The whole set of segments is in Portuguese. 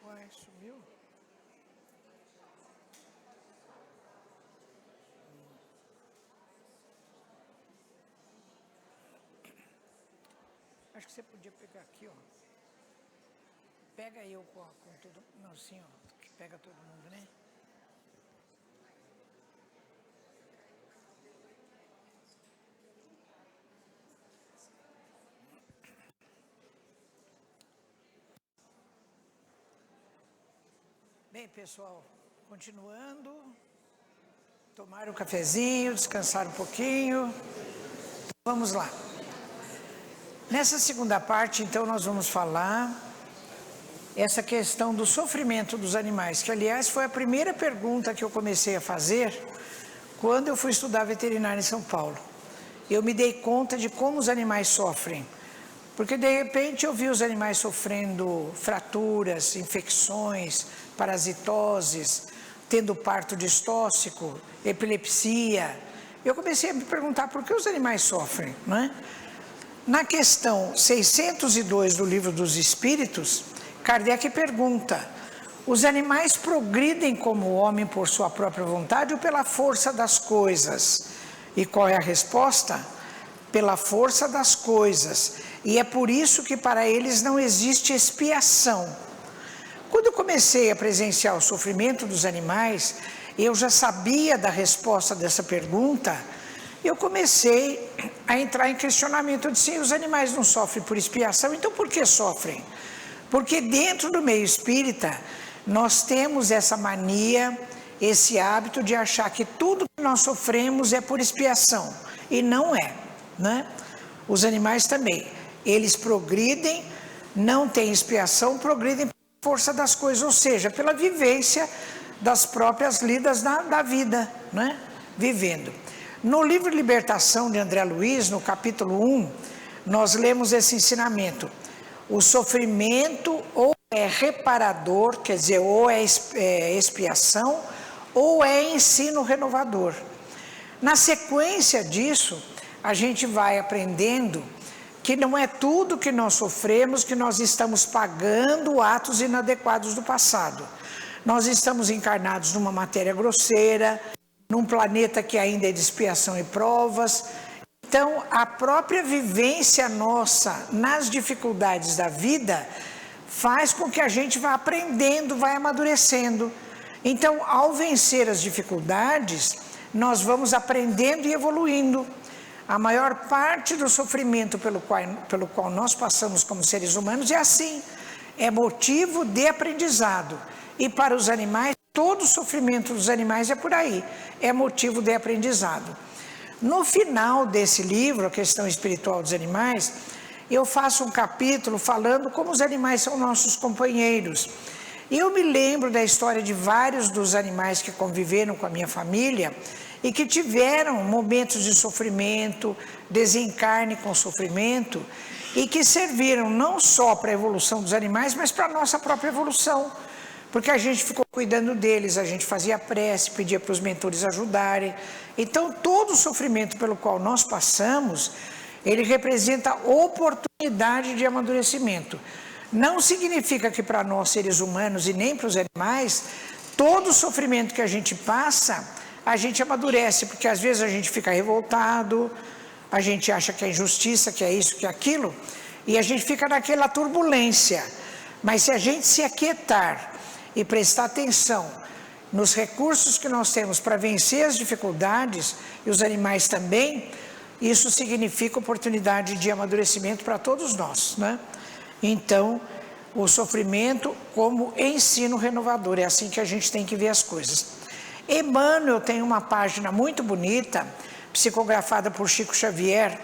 Uai, sumiu? Acho que você podia pegar aqui, ó. Pega eu com todo... Não, assim, ó. Que pega todo mundo, né? Bem, pessoal, continuando. Tomar um cafezinho, descansar um pouquinho. Vamos lá. Nessa segunda parte, então, nós vamos falar essa questão do sofrimento dos animais, que, aliás, foi a primeira pergunta que eu comecei a fazer quando eu fui estudar veterinária em São Paulo. Eu me dei conta de como os animais sofrem, porque, de repente, eu vi os animais sofrendo fraturas, infecções, parasitoses, tendo parto distóxico, epilepsia. Eu comecei a me perguntar por que os animais sofrem, não é? Na questão 602 do Livro dos Espíritos, Kardec pergunta: os animais progridem como o homem por sua própria vontade ou pela força das coisas? E qual é a resposta? Pela força das coisas. E é por isso que para eles não existe expiação. Quando eu comecei a presenciar o sofrimento dos animais, eu já sabia da resposta dessa pergunta. Eu comecei a entrar em questionamento de se os animais não sofrem por expiação, então por que sofrem? Porque dentro do meio espírita, nós temos essa mania, esse hábito de achar que tudo que nós sofremos é por expiação, e não é, né? Os animais também, eles progridem, não têm expiação, progridem pela força das coisas, ou seja, pela vivência das próprias lidas da vida, né? Vivendo. No livro Libertação de André Luiz, no capítulo 1, nós lemos esse ensinamento. O sofrimento ou é reparador, quer dizer, ou é expiação, ou é ensino renovador. Na sequência disso, a gente vai aprendendo que não é tudo que nós sofremos que nós estamos pagando atos inadequados do passado. Nós estamos encarnados numa matéria grosseira, num planeta que ainda é de expiação e provas. Então, a própria vivência nossa nas dificuldades da vida faz com que a gente vá aprendendo, vai amadurecendo. Então, ao vencer as dificuldades, nós vamos aprendendo e evoluindo. A maior parte do sofrimento pelo qual nós passamos como seres humanos é assim, é motivo de aprendizado. E para os animais, todo o sofrimento dos animais é por aí, é motivo de aprendizado. No final desse livro, A Questão Espiritual dos Animais, eu faço um capítulo falando como os animais são nossos companheiros. E eu me lembro da história de vários dos animais que conviveram com a minha família e que tiveram momentos de sofrimento, desencarne com sofrimento, e que serviram não só para a evolução dos animais, mas para a nossa própria evolução. Porque a gente ficou cuidando deles, a gente fazia prece, pedia para os mentores ajudarem. Então, todo o sofrimento pelo qual nós passamos, ele representa oportunidade de amadurecimento. Não significa que para nós, seres humanos, e nem para os animais, todo o sofrimento que a gente passa, a gente amadurece, porque às vezes a gente fica revoltado, a gente acha que é injustiça, que é isso, que é aquilo, e a gente fica naquela turbulência. Mas se a gente se aquietar e prestar atenção nos recursos que nós temos para vencer as dificuldades, e os animais também, isso significa oportunidade de amadurecimento para todos nós, né? Então, o sofrimento como ensino renovador, é assim que a gente tem que ver as coisas. Emmanuel tem uma página muito bonita, psicografada por Chico Xavier,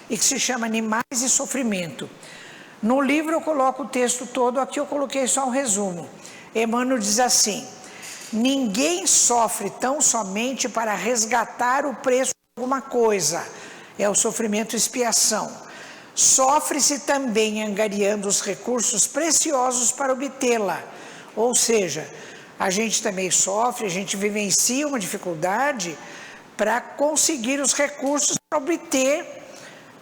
e que se chama Animais e Sofrimento. No livro eu coloco o texto todo, aqui eu coloquei só um resumo. Emmanuel diz assim: ninguém sofre tão somente para resgatar o preço de alguma coisa, é o sofrimento expiação. Sofre-se também angariando os recursos preciosos para obtê-la, ou seja, a gente também sofre, a gente vivencia uma dificuldade para conseguir os recursos para obter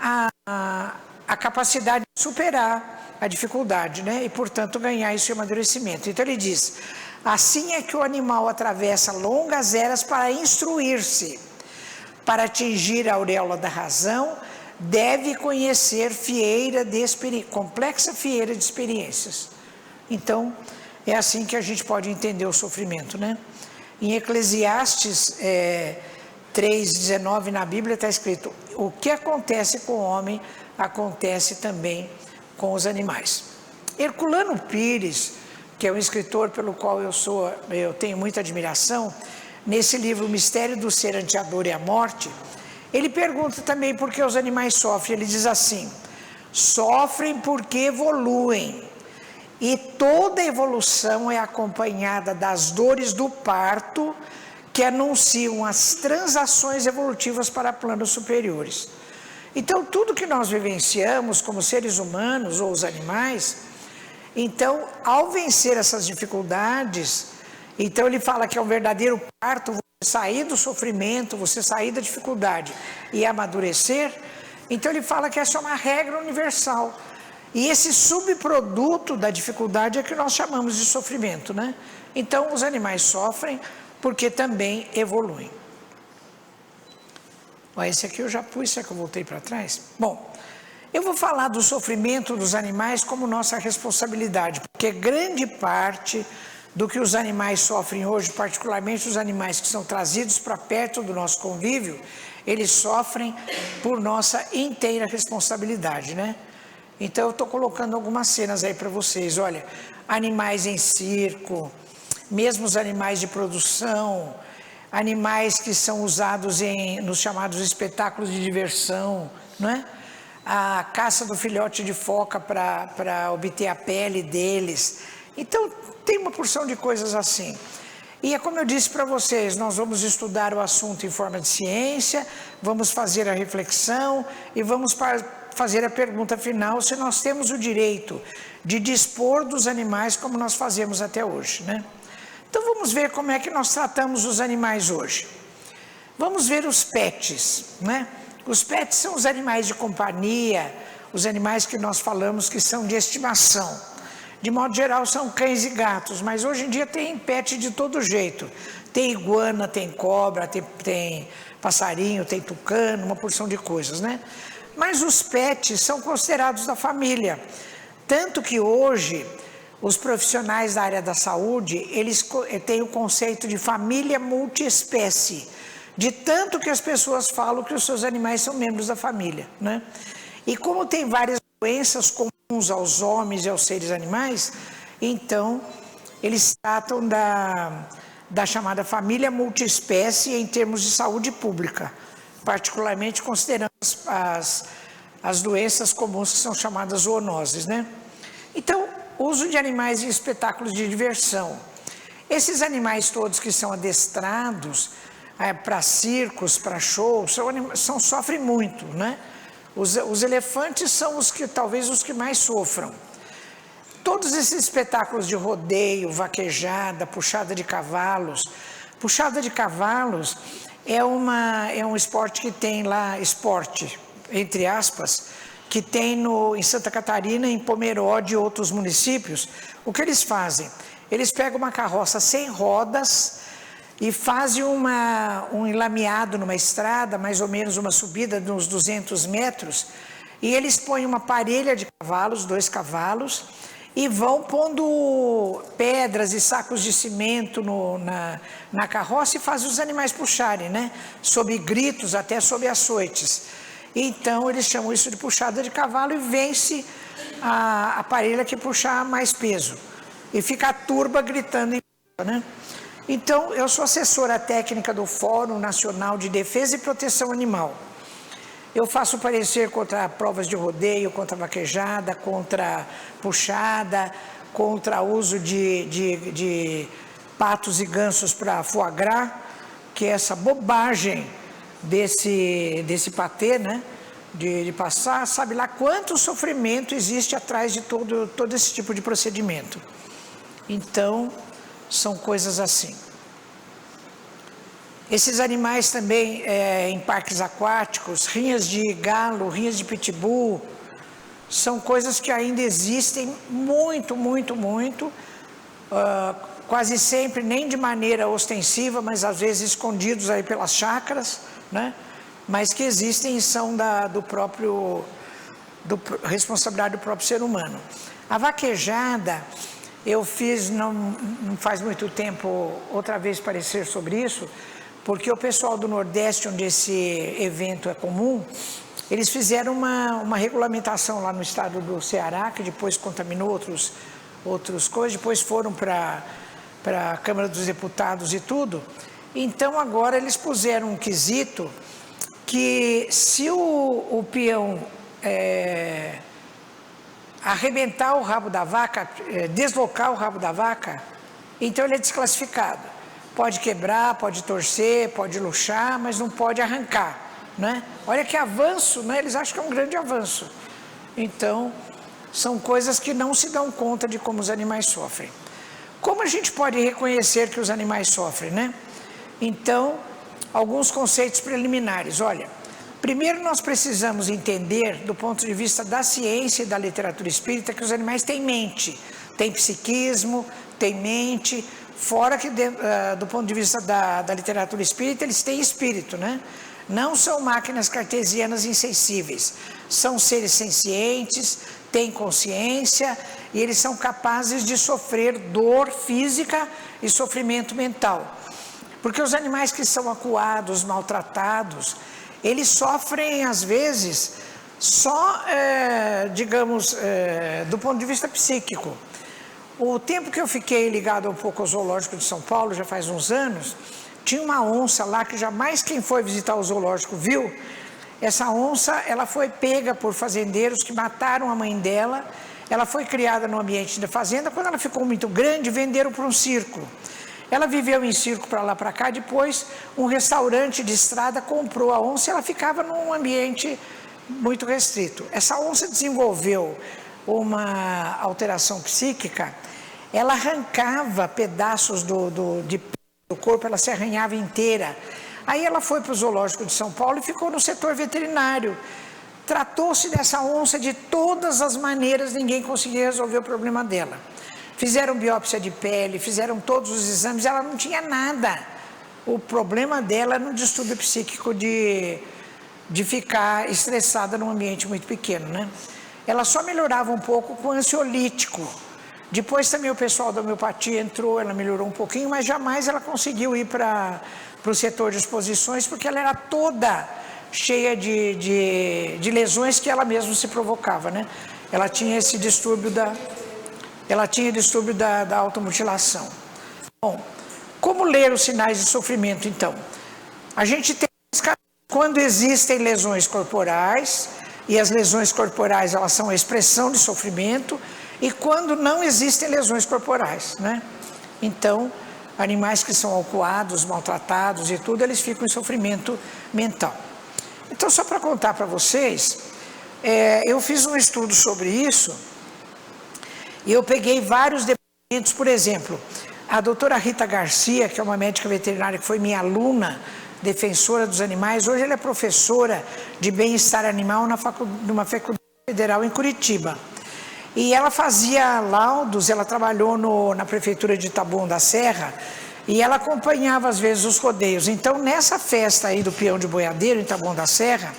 a capacidade de superar a dificuldade, né? E, portanto, ganhar esse amadurecimento. Então, ele diz, assim é que o animal atravessa longas eras para instruir-se. Para atingir a auréola da razão, deve conhecer complexa fieira de experiências. Então, é assim que a gente pode entender o sofrimento, né? Em Eclesiastes 3:19 na Bíblia está escrito, o que acontece com o homem, acontece também com os animais. Herculano Pires, que é um escritor pelo qual eu tenho muita admiração, nesse livro O Mistério do Ser ante a Dor e a Morte, ele pergunta também por que os animais sofrem. Ele diz assim, sofrem porque evoluem, e toda evolução é acompanhada das dores do parto, que anunciam as transações evolutivas para planos superiores. Então, tudo que nós vivenciamos como seres humanos ou os animais, então, ao vencer essas dificuldades, então ele fala que é um verdadeiro parto, você sair do sofrimento, você sair da dificuldade e amadurecer. Então ele fala que essa é uma regra universal. E esse subproduto da dificuldade é que nós chamamos de sofrimento, né? Então os animais sofrem porque também evoluem. Ó, esse aqui eu já pus, será que eu voltei para trás? Bom, eu vou falar do sofrimento dos animais como nossa responsabilidade, porque grande parte do que os animais sofrem hoje, particularmente os animais que são trazidos para perto do nosso convívio, eles sofrem por nossa inteira responsabilidade, né? Então eu estou colocando algumas cenas aí para vocês. Olha, animais em circo, mesmo os animais de produção, animais que são usados nos chamados espetáculos de diversão, não é? A caça do filhote de foca para obter a pele deles. Então, tem uma porção de coisas assim. E é como eu disse para vocês, nós vamos estudar o assunto em forma de ciência, vamos fazer a reflexão e vamos fazer a pergunta final se nós temos o direito de dispor dos animais como nós fazemos até hoje, né? Então vamos ver como é que nós tratamos os animais hoje. Vamos ver os pets, né? Os pets são os animais de companhia, os animais que nós falamos que são de estimação. De modo geral são cães e gatos, mas hoje em dia tem pet de todo jeito. Tem iguana, tem cobra, tem passarinho, tem tucano, uma porção de coisas, né? Mas os pets são considerados da família. Tanto que hoje os profissionais da área da saúde, eles têm o conceito de família multiespécie. De tanto que as pessoas falam que os seus animais são membros da família, né? E como tem várias doenças comuns aos homens e aos seres animais, então eles tratam da chamada família multiespécie em termos de saúde pública, particularmente considerando as doenças comuns que são chamadas zoonoses, né? Então, uso de animais em espetáculos de diversão. Esses animais todos que são adestrados para circos, para shows, sofrem muito, né? Os elefantes são talvez os que mais sofram. Todos esses espetáculos de rodeio, vaquejada, puxada de cavalos. Puxada de cavalos é um esporte que tem lá, esporte, entre aspas, que tem em Santa Catarina, em Pomerode e outros municípios. O que eles fazem? Eles pegam uma carroça sem rodas e fazem um enlameado numa estrada, mais ou menos uma subida de uns 200 metros, e eles põem uma parelha de cavalos, 2 cavalos, e vão pondo pedras e sacos de cimento na carroça e fazem os animais puxarem, né? Sob gritos, até sob açoites. Então eles chamam isso de puxada de cavalo e vence a parelha que puxar mais peso. E fica a turba gritando, né? Então, eu sou assessora técnica do Fórum Nacional de Defesa e Proteção Animal. Eu faço parecer contra provas de rodeio, contra vaquejada, contra puxada, contra uso de patos e gansos para foie gras, que é essa bobagem desse patê, né? De passar, sabe lá quanto sofrimento existe atrás de todo esse tipo de procedimento. Então, são coisas assim. Esses animais também, em parques aquáticos, rinhas de galo, rinhas de pitbull, são coisas que ainda existem muito, quase sempre nem de maneira ostensiva, mas às vezes escondidos aí pelas chácaras, né? Mas que existem e são responsabilidade do próprio ser humano. A vaquejada, eu fiz, não faz muito tempo, outra vez parecer sobre isso, porque o pessoal do Nordeste, onde esse evento é comum, eles fizeram uma regulamentação lá no estado do Ceará, que depois contaminou outras coisas, depois foram para a Câmara dos Deputados e tudo. Então agora eles puseram um quesito que se o peão arrebentar o rabo da vaca, deslocar o rabo da vaca, então ele é desclassificado. Pode quebrar, pode torcer, pode luxar, mas não pode arrancar, né? Olha que avanço, né? Eles acham que é um grande avanço. Então, são coisas que não se dão conta de como os animais sofrem. Como a gente pode reconhecer que os animais sofrem, né? Então, alguns conceitos preliminares. Olha, primeiro nós precisamos entender, do ponto de vista da ciência e da literatura espírita, que os animais têm mente, têm psiquismo, têm mente, fora que do ponto de vista da literatura espírita, eles têm espírito, né? Não são máquinas cartesianas insensíveis, são seres sencientes, têm consciência e eles são capazes de sofrer dor física e sofrimento mental. Porque os animais que são acuados, maltratados, eles sofrem às vezes só, digamos, do ponto de vista psíquico. O tempo que eu fiquei ligado um pouco ao zoológico de São Paulo, já faz uns anos, tinha uma onça lá que jamais quem foi visitar o zoológico viu. Essa onça, ela foi pega por fazendeiros que mataram a mãe dela. Ela foi criada no ambiente da fazenda. Quando ela ficou muito grande, venderam para um circo. Ela viveu em circo para lá para cá. Depois, um restaurante de estrada comprou a onça e ela ficava num ambiente muito restrito. Essa onça desenvolveu uma alteração psíquica. Ela arrancava pedaços do corpo, ela se arranhava inteira. Aí ela foi para o zoológico de São Paulo e ficou no setor veterinário. Tratou-se dessa onça de todas as maneiras, ninguém conseguia resolver o problema dela. Fizeram biópsia de pele, fizeram todos os exames, ela não tinha nada. O problema dela era um distúrbio psíquico de ficar estressada num ambiente muito pequeno, né? Ela só melhorava um pouco com ansiolítico. Depois também o pessoal da homeopatia entrou, ela melhorou um pouquinho, mas jamais ela conseguiu ir para o setor de exposições, porque ela era toda cheia de lesões que ela mesma se provocava, né? Ela tinha esse distúrbio da automutilação. Bom, como ler os sinais de sofrimento, então? A gente tem quando existem lesões corporais, e as lesões corporais, elas são a expressão de sofrimento, e quando não existem lesões corporais, né? Então, animais que são acuados, maltratados e tudo, eles ficam em sofrimento mental. Então, só para contar para vocês, eu fiz um estudo sobre isso, e eu peguei vários depoimentos. Por exemplo, a doutora Rita Garcia, que é uma médica veterinária que foi minha aluna, defensora dos animais, hoje ela é professora de bem-estar animal numa faculdade federal em Curitiba. E ela fazia laudos, ela trabalhou na prefeitura de Taboão da Serra, e ela acompanhava às vezes os rodeios. Então, nessa festa aí do peão de boiadeiro, em Taboão da Serra,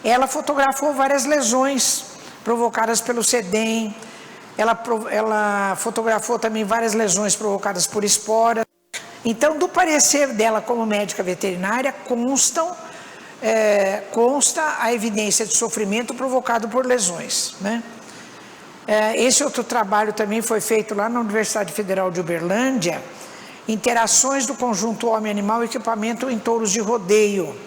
ela fotografou várias lesões provocadas pelo sedem, ela fotografou também várias lesões provocadas por esporas. Então, do parecer dela como médica veterinária, consta a evidência de sofrimento provocado por lesões, né? Esse outro trabalho também foi feito lá na Universidade Federal de Uberlândia, interações do conjunto homem-animal e equipamento em touros de rodeio.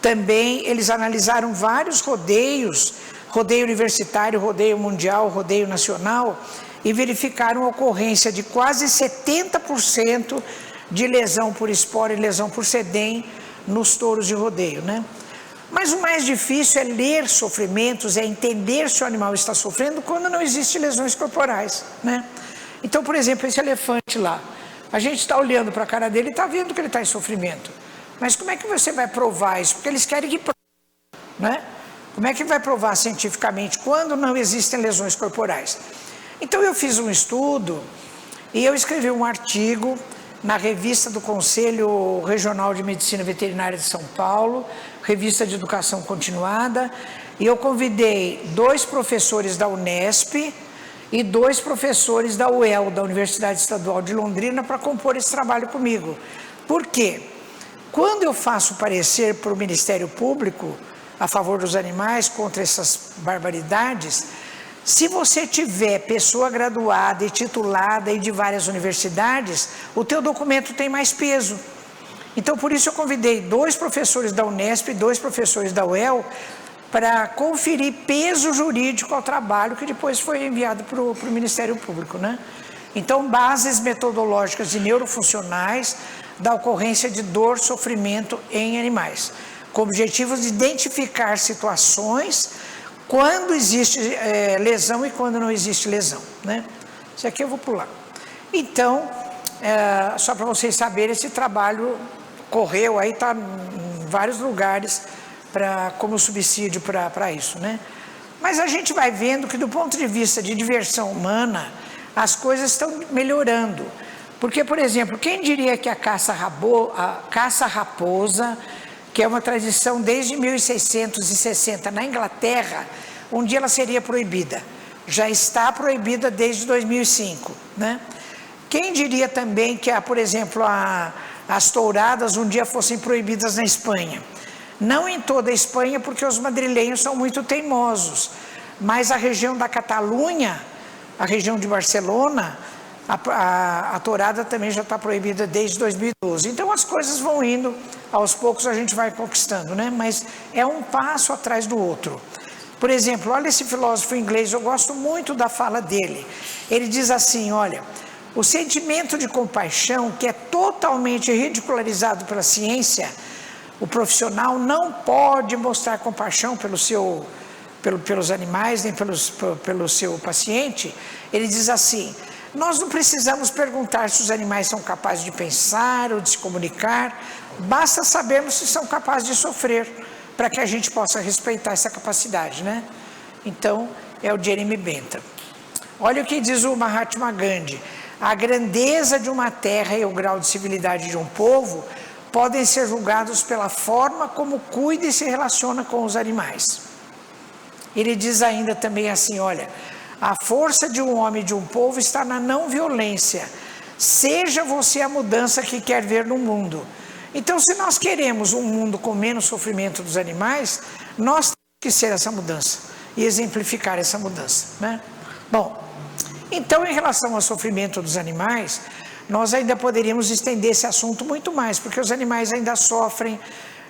Também eles analisaram vários rodeios, rodeio universitário, rodeio mundial, rodeio nacional, e verificaram a ocorrência de quase 70% de lesão por espora e lesão por sedem nos touros de rodeio, né? Mas o mais difícil é ler sofrimentos, é entender se o animal está sofrendo quando não existem lesões corporais, né? Então, por exemplo, esse elefante lá, a gente está olhando para a cara dele e está vendo que ele está em sofrimento. Mas como é que você vai provar isso? Porque eles querem que prove, né? Como é que vai provar cientificamente quando não existem lesões corporais? Então eu fiz um estudo e eu escrevi um artigo na revista do Conselho Regional de Medicina Veterinária de São Paulo, revista de educação continuada, e eu convidei 2 professores da Unesp e 2 professores da UEL, da Universidade Estadual de Londrina, para compor esse trabalho comigo. Por quê? Quando eu faço parecer para o Ministério Público a favor dos animais contra essas barbaridades, se você tiver pessoa graduada e titulada e de várias universidades, o teu documento tem mais peso. Então, por isso eu convidei 2 professores da Unesp e 2 professores da UEL para conferir peso jurídico ao trabalho que depois foi enviado para o Ministério Público, né? Então, bases metodológicas e neurofuncionais da ocorrência de dor, sofrimento em animais, com objetivos de identificar situações quando existe lesão e quando não existe lesão, né? Isso aqui eu vou pular. Então, só para vocês saberem, esse trabalho correu aí, está em vários lugares como subsídio para isso, né? Mas a gente vai vendo que do ponto de vista de diversão humana, as coisas estão melhorando. Porque, por exemplo, quem diria que a caça-raposa, que é uma tradição desde 1660 na Inglaterra, um dia ela seria proibida. Já está proibida desde 2005, né? Quem diria também que, por exemplo, as touradas um dia fossem proibidas na Espanha? Não em toda a Espanha, porque os madrilenhos são muito teimosos, mas a região da Catalunha, a região de Barcelona, a tourada também já está proibida desde 2012. Então as coisas vão indo, aos poucos a gente vai conquistando, né? Mas é um passo atrás do outro. Por exemplo, olha esse filósofo inglês, eu gosto muito da fala dele. Ele diz assim, olha, o sentimento de compaixão, que é totalmente ridicularizado pela ciência, o profissional não pode mostrar compaixão pelos animais, nem pelo seu paciente. Ele diz assim, nós não precisamos perguntar se os animais são capazes de pensar ou de se comunicar, basta sabermos se são capazes de sofrer, para que a gente possa respeitar essa capacidade, né? Então, é o Jeremy Bentham. Olha o que diz o Mahatma Gandhi, a grandeza de uma terra e o grau de civilidade de um povo podem ser julgados pela forma como cuida e se relaciona com os animais. Ele diz ainda também assim, olha, a força de um homem e de um povo está na não violência, seja você a mudança que quer ver no mundo. Então, se nós queremos um mundo com menos sofrimento dos animais, nós temos que ser essa mudança e exemplificar essa mudança, né? Bom, então em relação ao sofrimento dos animais, nós ainda poderíamos estender esse assunto muito mais, porque os animais ainda sofrem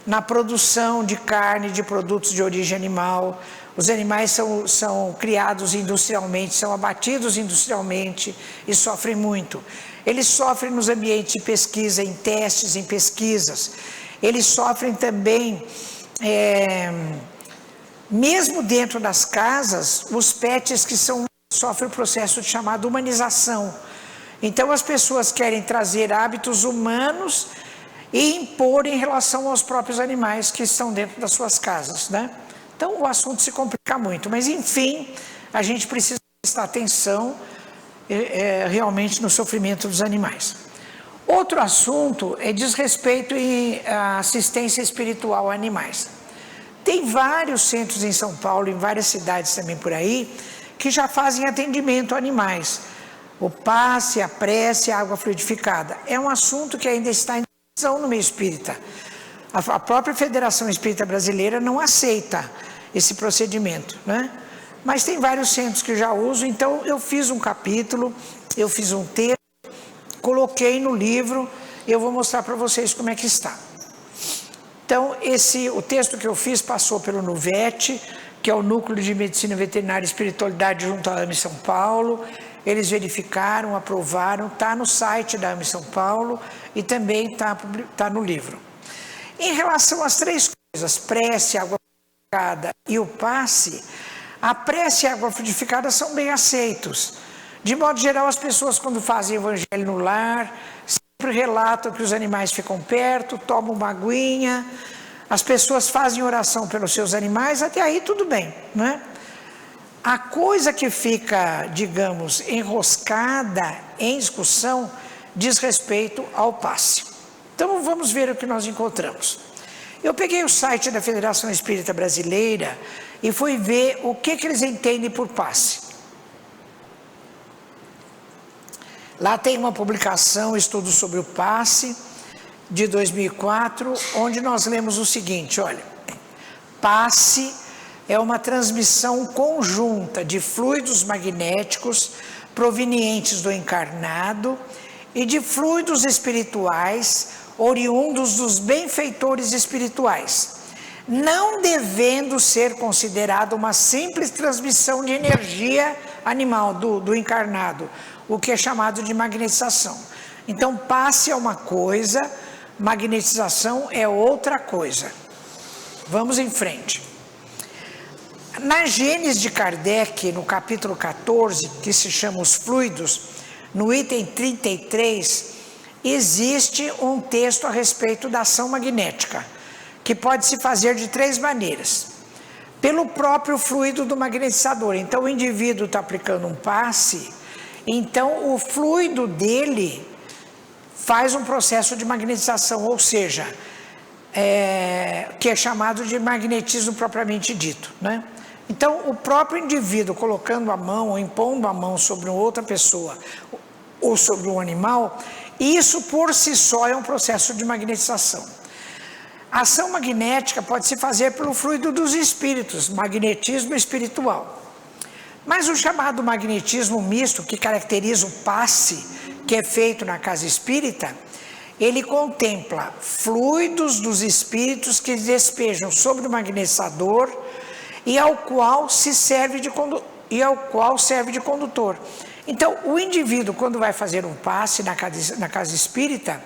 na produção de carne, de produtos de origem animal. Os animais são criados industrialmente, são abatidos industrialmente e sofrem muito. Eles sofrem nos ambientes de pesquisa, em testes, em pesquisas. Eles sofrem também, mesmo dentro das casas, os pets que sofrem o processo chamado humanização. Então as pessoas querem trazer hábitos humanos e impor em relação aos próprios animais que estão dentro das suas casas, né? Então o assunto se complica muito, mas enfim, a gente precisa prestar atenção realmente no sofrimento dos animais. Outro assunto diz respeito à assistência espiritual a animais. Tem vários centros em São Paulo, em várias cidades também por aí, que já fazem atendimento a animais. O passe, a prece, a água fluidificada. É um assunto que ainda está em discussão no meio espírita. A própria Federação Espírita Brasileira não aceita esse procedimento, né? Mas tem vários centros que já usam, então eu fiz um capítulo, eu fiz um texto, coloquei no livro, eu vou mostrar para vocês como é que está. Então, o texto que eu fiz passou pelo NUVET, que é o Núcleo de Medicina Veterinária e Espiritualidade junto à AME São Paulo. Eles aprovaram, está no site da AME São Paulo e também está no livro. Em relação às 3 coisas, prece, água fluidificada e o passe, a prece e a água fluidificada são bem aceitos. De modo geral, as pessoas quando fazem evangelho no lar, sempre relatam que os animais ficam perto, tomam uma aguinha, As pessoas fazem oração pelos seus animais, até aí tudo bem, não é? A coisa que fica, digamos, enroscada em discussão diz respeito ao passe. Então vamos ver o que nós encontramos. Eu peguei o site da Federação Espírita Brasileira e fui ver o que eles entendem por passe. Lá tem uma publicação, estudo sobre o passe, de 2004, onde nós lemos o seguinte, olha, passe é uma transmissão conjunta de fluidos magnéticos provenientes do encarnado e de fluidos espirituais oriundos dos benfeitores espirituais, não devendo ser considerado uma simples transmissão de energia animal do encarnado, o que é chamado de magnetização. Então, passe é uma coisa, magnetização é outra coisa. Vamos em frente. Na Gênese de Kardec, no capítulo 14, que se chama Os Fluidos, no item 33, existe um texto a respeito da ação magnética, que pode se fazer de 3 maneiras. Pelo próprio fluido do magnetizador. Então, o indivíduo está aplicando um passe, então o fluido dele faz um processo de magnetização, ou seja, que é chamado de magnetismo propriamente dito, né? Então, o próprio indivíduo colocando a mão ou impondo a mão sobre outra pessoa ou sobre um animal, isso por si só é um processo de magnetização. A ação magnética pode se fazer pelo fluido dos espíritos, magnetismo espiritual. Mas o chamado magnetismo misto, que caracteriza o passe que é feito na casa espírita, ele contempla fluidos dos espíritos que despejam sobre o magnetizador e ao qual serve de condutor. Então, o indivíduo, quando vai fazer um passe na casa espírita,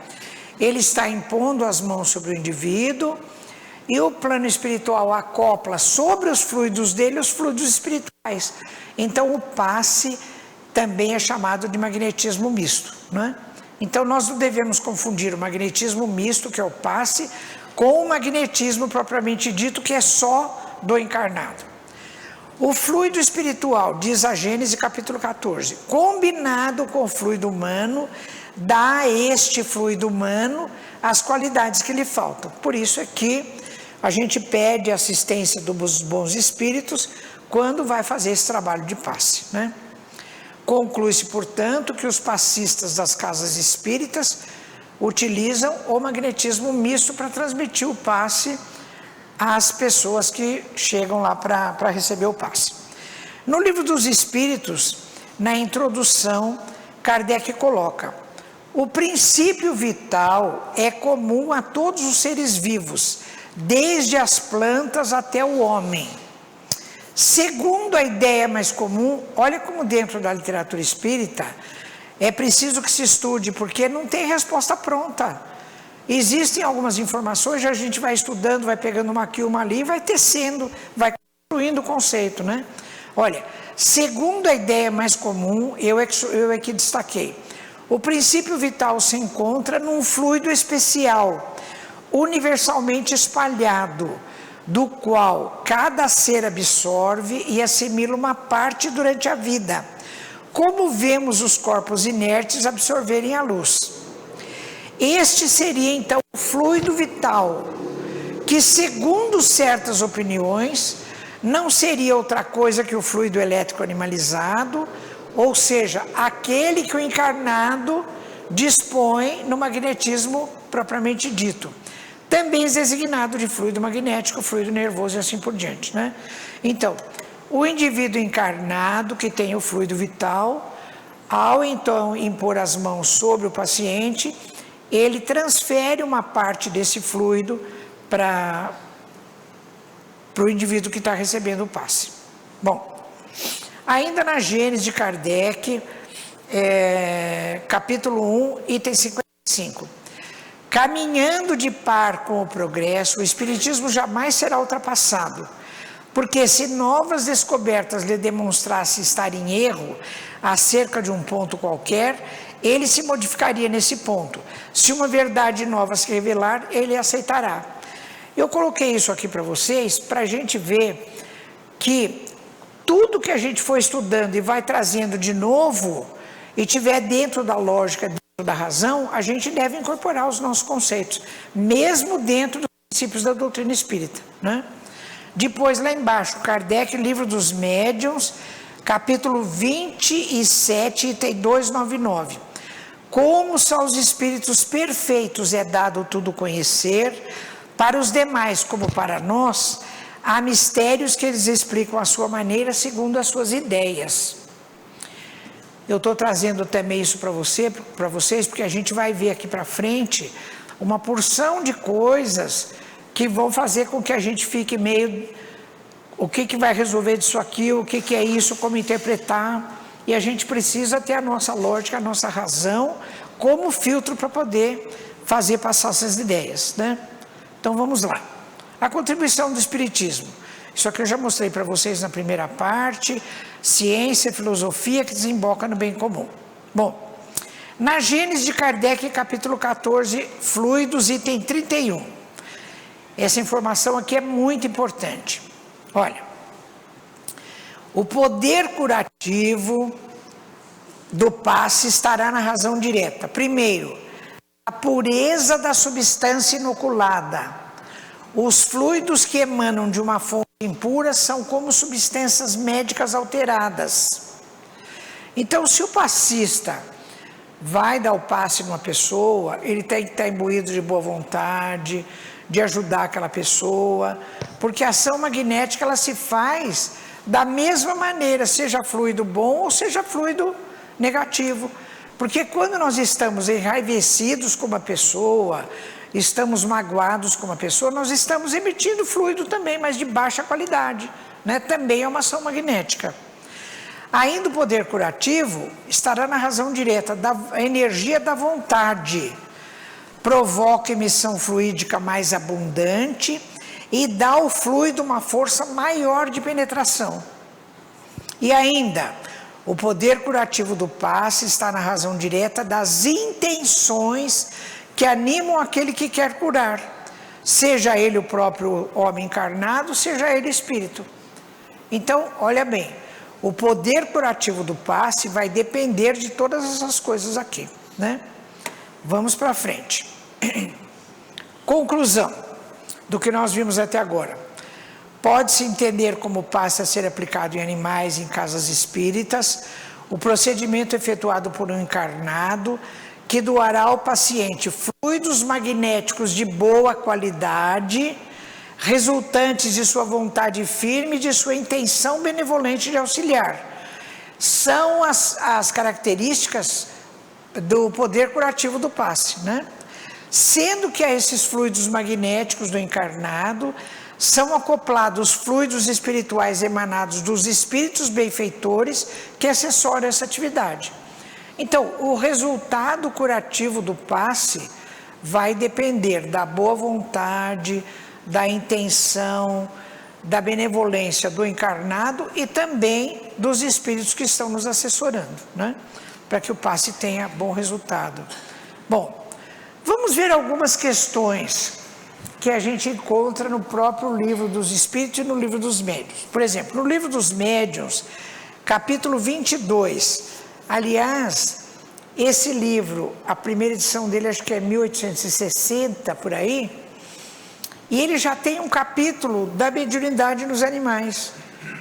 ele está impondo as mãos sobre o indivíduo e o plano espiritual acopla sobre os fluidos dele os fluidos espirituais. Então, o passe também é chamado de magnetismo misto, não é? Então, nós não devemos confundir o magnetismo misto, que é o passe, com o magnetismo propriamente dito, que é só do encarnado. O fluido espiritual, diz a Gênese capítulo 14, combinado com o fluido humano, dá a este fluido humano as qualidades que lhe faltam. Por isso é que a gente pede assistência dos bons espíritos quando vai fazer esse trabalho de passe, né? Conclui-se, portanto, que os passistas das casas espíritas utilizam o magnetismo misto para transmitir o passe às pessoas que chegam lá para receber o passe. No Livro dos Espíritos, na introdução, Kardec coloca: o princípio vital é comum a todos os seres vivos, desde as plantas até o homem. Segundo a ideia mais comum, olha como dentro da literatura espírita, é preciso que se estude, porque não tem resposta pronta. Existem algumas informações, a gente vai estudando, vai pegando uma aqui, uma ali, vai tecendo, vai construindo o conceito, né? Olha, segundo a ideia mais comum, eu é que destaquei, o princípio vital se encontra num fluido especial, universalmente espalhado, do qual cada ser absorve e assimila uma parte durante a vida, como vemos os corpos inertes absorverem a luz. Este seria então o fluido vital, que segundo certas opiniões, não seria outra coisa que o fluido elétrico animalizado, ou seja, aquele que o encarnado dispõe no magnetismo propriamente dito. Também é designado de fluido magnético, fluido nervoso e assim por diante, né? Então, o indivíduo encarnado que tem o fluido vital, ao então impor as mãos sobre o paciente, ele transfere uma parte desse fluido para o indivíduo que está recebendo o passe. Bom, ainda na Gênese de Kardec, capítulo 1, item 55. Caminhando de par com o progresso, o Espiritismo jamais será ultrapassado, porque se novas descobertas lhe demonstrassem estar em erro acerca de um ponto qualquer, ele se modificaria nesse ponto. Se uma verdade nova se revelar, ele aceitará. Eu coloquei isso aqui para vocês, para a gente ver que tudo que a gente for estudando e vai trazendo de novo, e tiver dentro da lógica, dentro da razão, a gente deve incorporar os nossos conceitos, mesmo dentro dos princípios da doutrina espírita, né? Depois, lá embaixo, Kardec, Livro dos Médiuns, capítulo 27, item 299. Como só aos espíritos perfeitos é dado tudo conhecer, para os demais, como para nós, há mistérios que eles explicam à sua maneira, segundo as suas ideias. Eu estou trazendo também isso para vocês, porque a gente vai ver aqui para frente uma porção de coisas que vão fazer com que a gente fique meio... O que vai resolver disso aqui, o que é isso, como interpretar. E a gente precisa ter a nossa lógica, a nossa razão, como filtro para poder fazer passar essas ideias, né? Então vamos lá. A contribuição do Espiritismo. Isso aqui eu já mostrei para vocês na primeira parte. Ciência, filosofia que desemboca no bem comum. Bom, na Gênese de Kardec, capítulo 14, Fluidos, item 31. Essa informação aqui é muito importante. Olha, o poder curativo do passe estará na razão direta. Primeiro, a pureza da substância inoculada. Os fluidos que emanam de uma fonte impura são como substâncias médicas alteradas. Então, se o passista vai dar o passe numa pessoa, ele tem que estar imbuído de boa vontade, de ajudar aquela pessoa, porque a ação magnética ela se faz da mesma maneira, seja fluido bom ou seja fluido negativo. Porque quando nós estamos enraivecidos com uma pessoa, estamos magoados com uma pessoa, nós estamos emitindo fluido também, mas de baixa qualidade, né? Também é uma ação magnética. Ainda o poder curativo estará na razão direta da energia da vontade. Provoca emissão fluídica mais abundante e dá ao fluido uma força maior de penetração. E ainda, o poder curativo do passe está na razão direta das intenções que animam aquele que quer curar, seja ele o próprio homem encarnado, seja ele espírito. Então, olha bem, o poder curativo do passe vai depender de todas essas coisas aqui, né? Vamos para frente. Conclusão do que nós vimos até agora. Pode-se entender como passe a ser aplicado em animais em casas espíritas, o procedimento efetuado por um encarnado que doará ao paciente fluidos magnéticos de boa qualidade, resultantes de sua vontade firme e de sua intenção benevolente de auxiliar. São as características do poder curativo do passe, né? Sendo que a esses fluidos magnéticos do encarnado são acoplados fluidos espirituais emanados dos espíritos benfeitores que assessoram essa atividade. Então, o resultado curativo do passe vai depender da boa vontade, da intenção, da benevolência do encarnado e também dos espíritos que estão nos assessorando, né? Para que o passe tenha bom resultado. Bom, vamos ver algumas questões que a gente encontra no próprio Livro dos Espíritos e no Livro dos Médiuns. Por exemplo, no Livro dos Médiuns, capítulo 22. Aliás, esse livro, a primeira edição dele acho que é 1860, por aí, e ele já tem um capítulo da mediunidade nos animais.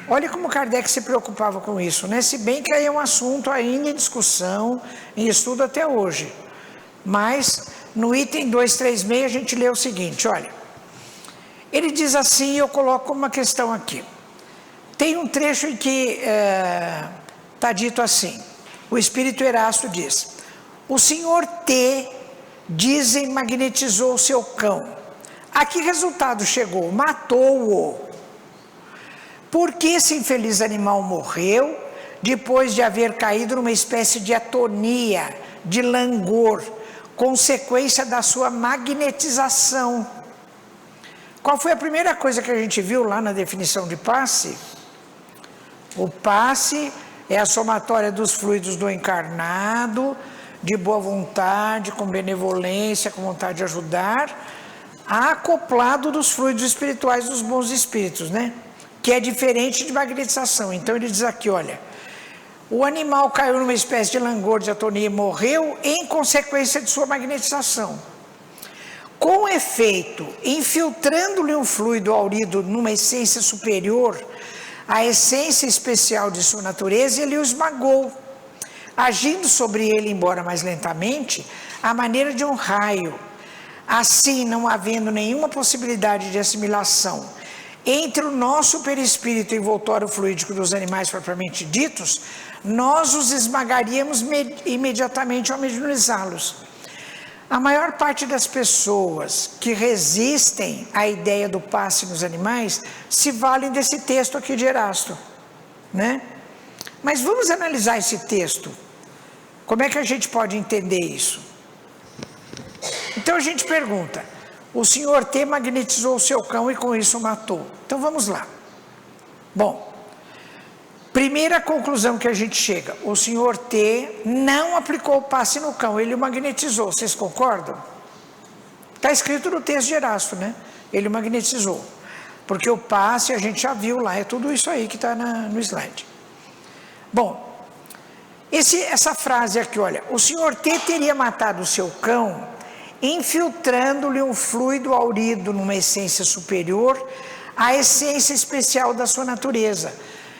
Olha como Kardec se preocupava com isso, né? Se bem que aí é um assunto ainda em discussão, em estudo até hoje. Mas no item 236 a gente lê o seguinte, olha. Ele diz assim, eu coloco uma questão aqui. Tem um trecho em que está dito assim, o Espírito Erasto diz, o senhor T, dizem, magnetizou seu cão. A que resultado chegou? Matou-o. Por que esse infeliz animal morreu depois de haver caído numa espécie de atonia, de langor, consequência da sua magnetização? Qual foi a primeira coisa que a gente viu lá na definição de passe? O passe é a somatória dos fluidos do encarnado, de boa vontade, com benevolência, com vontade de ajudar, acoplado dos fluidos espirituais dos bons espíritos, né? Que é diferente de magnetização. Então ele diz aqui, olha, o animal caiu numa espécie de langor de atonia e morreu em consequência de sua magnetização. Com efeito, infiltrando-lhe um fluido aurido numa essência superior, a essência especial de sua natureza, ele o esmagou, agindo sobre ele, embora mais lentamente, à maneira de um raio. Assim, não havendo nenhuma possibilidade de assimilação entre o nosso perispírito e envoltório fluídico dos animais propriamente ditos, nós os esmagaríamos imediatamente ao mediunizá-los. A maior parte das pessoas que resistem à ideia do passe nos animais se valem desse texto aqui de Erasto, né? Mas vamos analisar esse texto. Como é que a gente pode entender isso? Então a gente pergunta, o senhor T magnetizou o seu cão e com isso o matou. Então vamos lá. Bom, primeira conclusão que a gente chega, o senhor T não aplicou o passe no cão, ele o magnetizou, vocês concordam? Está escrito no texto de Erasto, né? Ele o magnetizou, porque o passe a gente já viu lá, é tudo isso aí que está no slide. Bom, essa frase aqui, olha, o senhor T teria matado o seu cão infiltrando-lhe um fluido aurido numa essência superior à essência especial da sua natureza.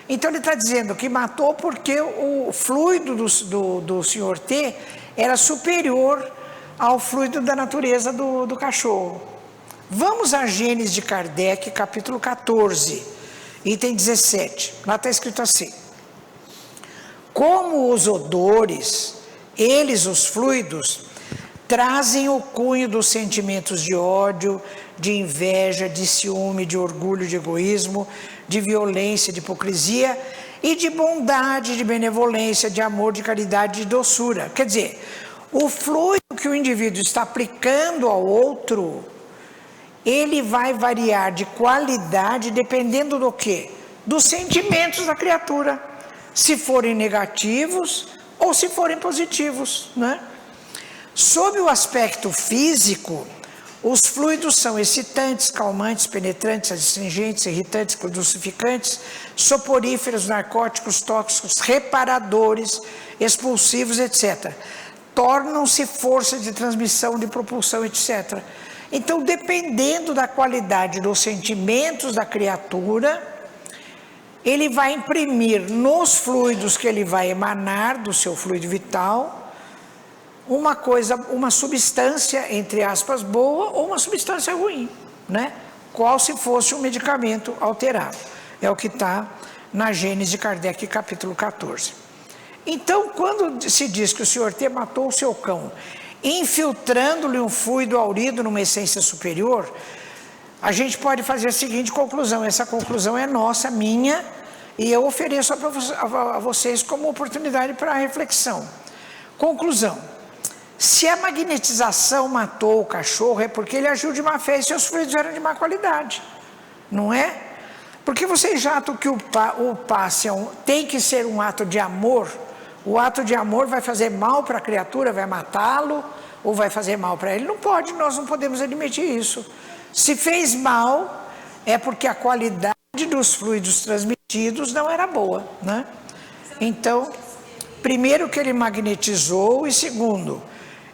Então ele está dizendo que matou porque o fluido do senhor T era superior ao fluido da natureza do cachorro. Vamos à Gênesis de Kardec, capítulo 14, item 17. Lá está escrito assim: como os odores, eles, os fluidos, trazem o cunho dos sentimentos de ódio, de inveja, de ciúme, de orgulho, de egoísmo, de violência, de hipocrisia e de bondade, de benevolência, de amor, de caridade, de doçura. Quer dizer, o fluido que o indivíduo está aplicando ao outro, ele vai variar de qualidade dependendo do quê? Dos sentimentos da criatura, se forem negativos ou se forem positivos, né? Sob o aspecto físico, os fluidos são excitantes, calmantes, penetrantes, astringentes, irritantes, dulcificantes, soporíferos, narcóticos, tóxicos, reparadores, expulsivos, etc. Tornam-se força de transmissão, de propulsão, etc. Então, dependendo da qualidade dos sentimentos da criatura, ele vai imprimir nos fluidos que ele vai emanar do seu fluido vital, uma substância, entre aspas, boa ou uma substância ruim, né? Qual se fosse um medicamento alterado. É o que está na Gênesis de Kardec, capítulo 14. Então, quando se diz que o senhor T matou o seu cão, infiltrando-lhe um fluido aurido numa essência superior, a gente pode fazer a seguinte conclusão, essa conclusão é nossa, minha, e eu ofereço a vocês como oportunidade para reflexão. Conclusão: se a magnetização matou o cachorro, é porque ele agiu de má fé e seus fluidos eram de má qualidade, não é? Porque vocês já acham que o passe tem que ser um ato de amor? O ato de amor vai fazer mal para a criatura, vai matá-lo, ou vai fazer mal para ele? Não pode, nós não podemos admitir isso. Se fez mal, é porque a qualidade dos fluidos transmitidos não era boa, né? Então, primeiro que ele magnetizou, e segundo,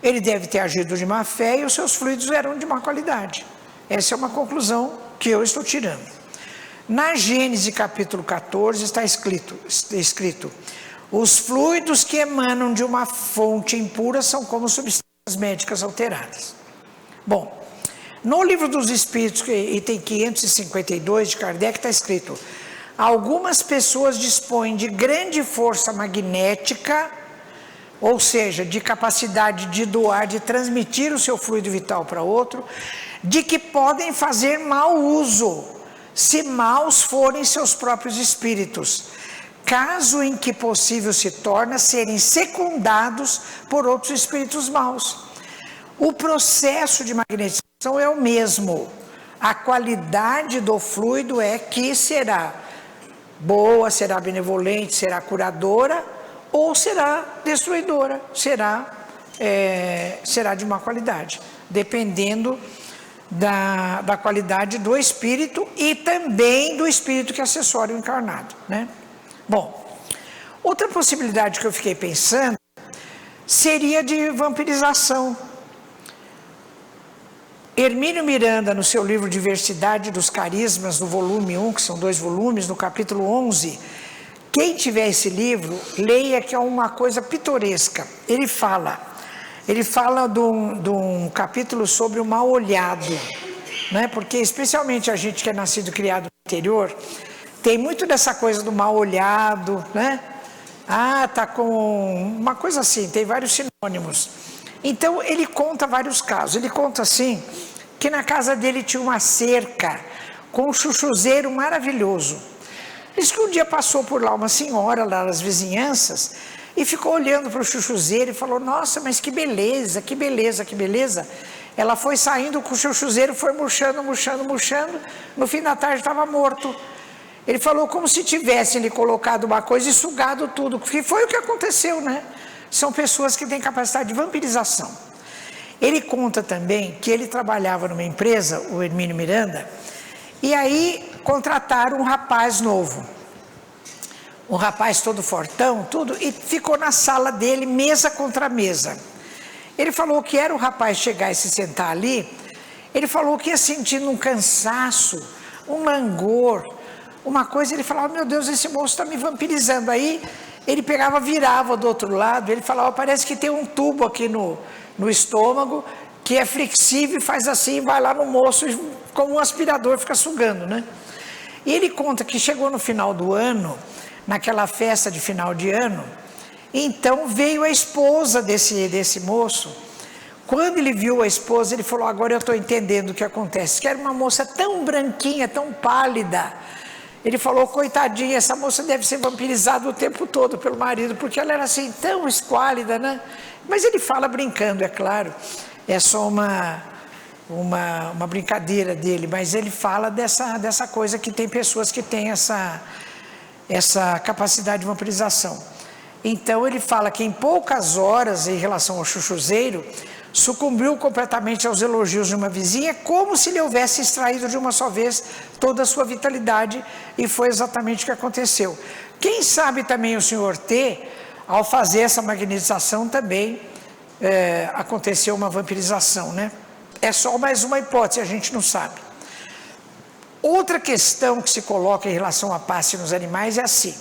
ele deve ter agido de má fé e os seus fluidos eram de má qualidade. Essa é uma conclusão que eu estou tirando. Na Gênesis capítulo 14 está escrito: os fluidos que emanam de uma fonte impura são como substâncias médicas alteradas. Bom, no Livro dos Espíritos, item 552 de Kardec, está escrito: algumas pessoas dispõem de grande força magnética, ou seja, de capacidade de doar, de transmitir o seu fluido vital para outro, de que podem fazer mau uso, se maus forem seus próprios espíritos, caso em que possível se torna serem secundados por outros espíritos maus. O processo de magnetização é o mesmo, a qualidade do fluido é que será boa, será benevolente, será curadora, ou será destruidora, será de má qualidade, dependendo da qualidade do espírito e também do espírito que acessória o encarnado, né? Bom, outra possibilidade que eu fiquei pensando seria de vampirização. Hermínio Miranda, no seu livro Diversidade dos Carismas, no volume 1, que são 2 volumes, no capítulo 11, quem tiver esse livro, leia, que é uma coisa pitoresca. Ele fala de um capítulo sobre o mal olhado, né? Porque especialmente a gente que é nascido e criado no interior, tem muito dessa coisa do mal olhado, né? Ah, tá com uma coisa assim, tem vários sinônimos. Então ele conta vários casos. Ele conta assim, que na casa dele tinha uma cerca com um chuchuzeiro maravilhoso. Diz que um dia passou por lá uma senhora lá nas vizinhanças e ficou olhando para o chuchuzeiro e falou: nossa, mas que beleza, que beleza, que beleza. Ela foi saindo com o chuchuzeiro, foi murchando, murchando, murchando. No fim da tarde estava morto. Ele falou como se tivessem lhe colocado uma coisa e sugado tudo, que foi o que aconteceu, né? São pessoas que têm capacidade de vampirização. Ele conta também que ele trabalhava numa empresa, o Hermínio Miranda, e aí contrataram um rapaz novo. Um rapaz todo fortão, tudo, e ficou na sala dele, mesa contra mesa. Ele falou que era o rapaz chegar e se sentar ali, ele falou que ia sentindo um cansaço, um langor, uma coisa, ele falava: meu Deus, esse moço está me vampirizando. Aí ele pegava, virava do outro lado, ele falava: parece que tem um tubo aqui no estômago, que é flexível, faz assim, vai lá no moço, como um aspirador, fica sugando, né? E ele conta que chegou no final do ano, naquela festa de final de ano, então veio a esposa desse moço. Quando ele viu a esposa, ele falou: agora eu estou entendendo o que acontece, que era uma moça tão branquinha, tão pálida. Ele falou: coitadinha, essa moça deve ser vampirizada o tempo todo pelo marido, porque ela era assim, tão esquálida, né? Mas ele fala brincando, é claro, é só uma brincadeira dele, mas ele fala dessa coisa que tem pessoas que têm essa capacidade de vampirização. Então ele fala que em poucas horas, em relação ao chuchuzeiro, sucumbiu completamente aos elogios de uma vizinha, como se lhe houvesse extraído de uma só vez toda a sua vitalidade, e foi exatamente o que aconteceu. Quem sabe também o senhor T, ao fazer essa magnetização, também aconteceu uma vampirização, né? É só mais uma hipótese, a gente não sabe. Outra questão que se coloca em relação a passe nos animais é assim: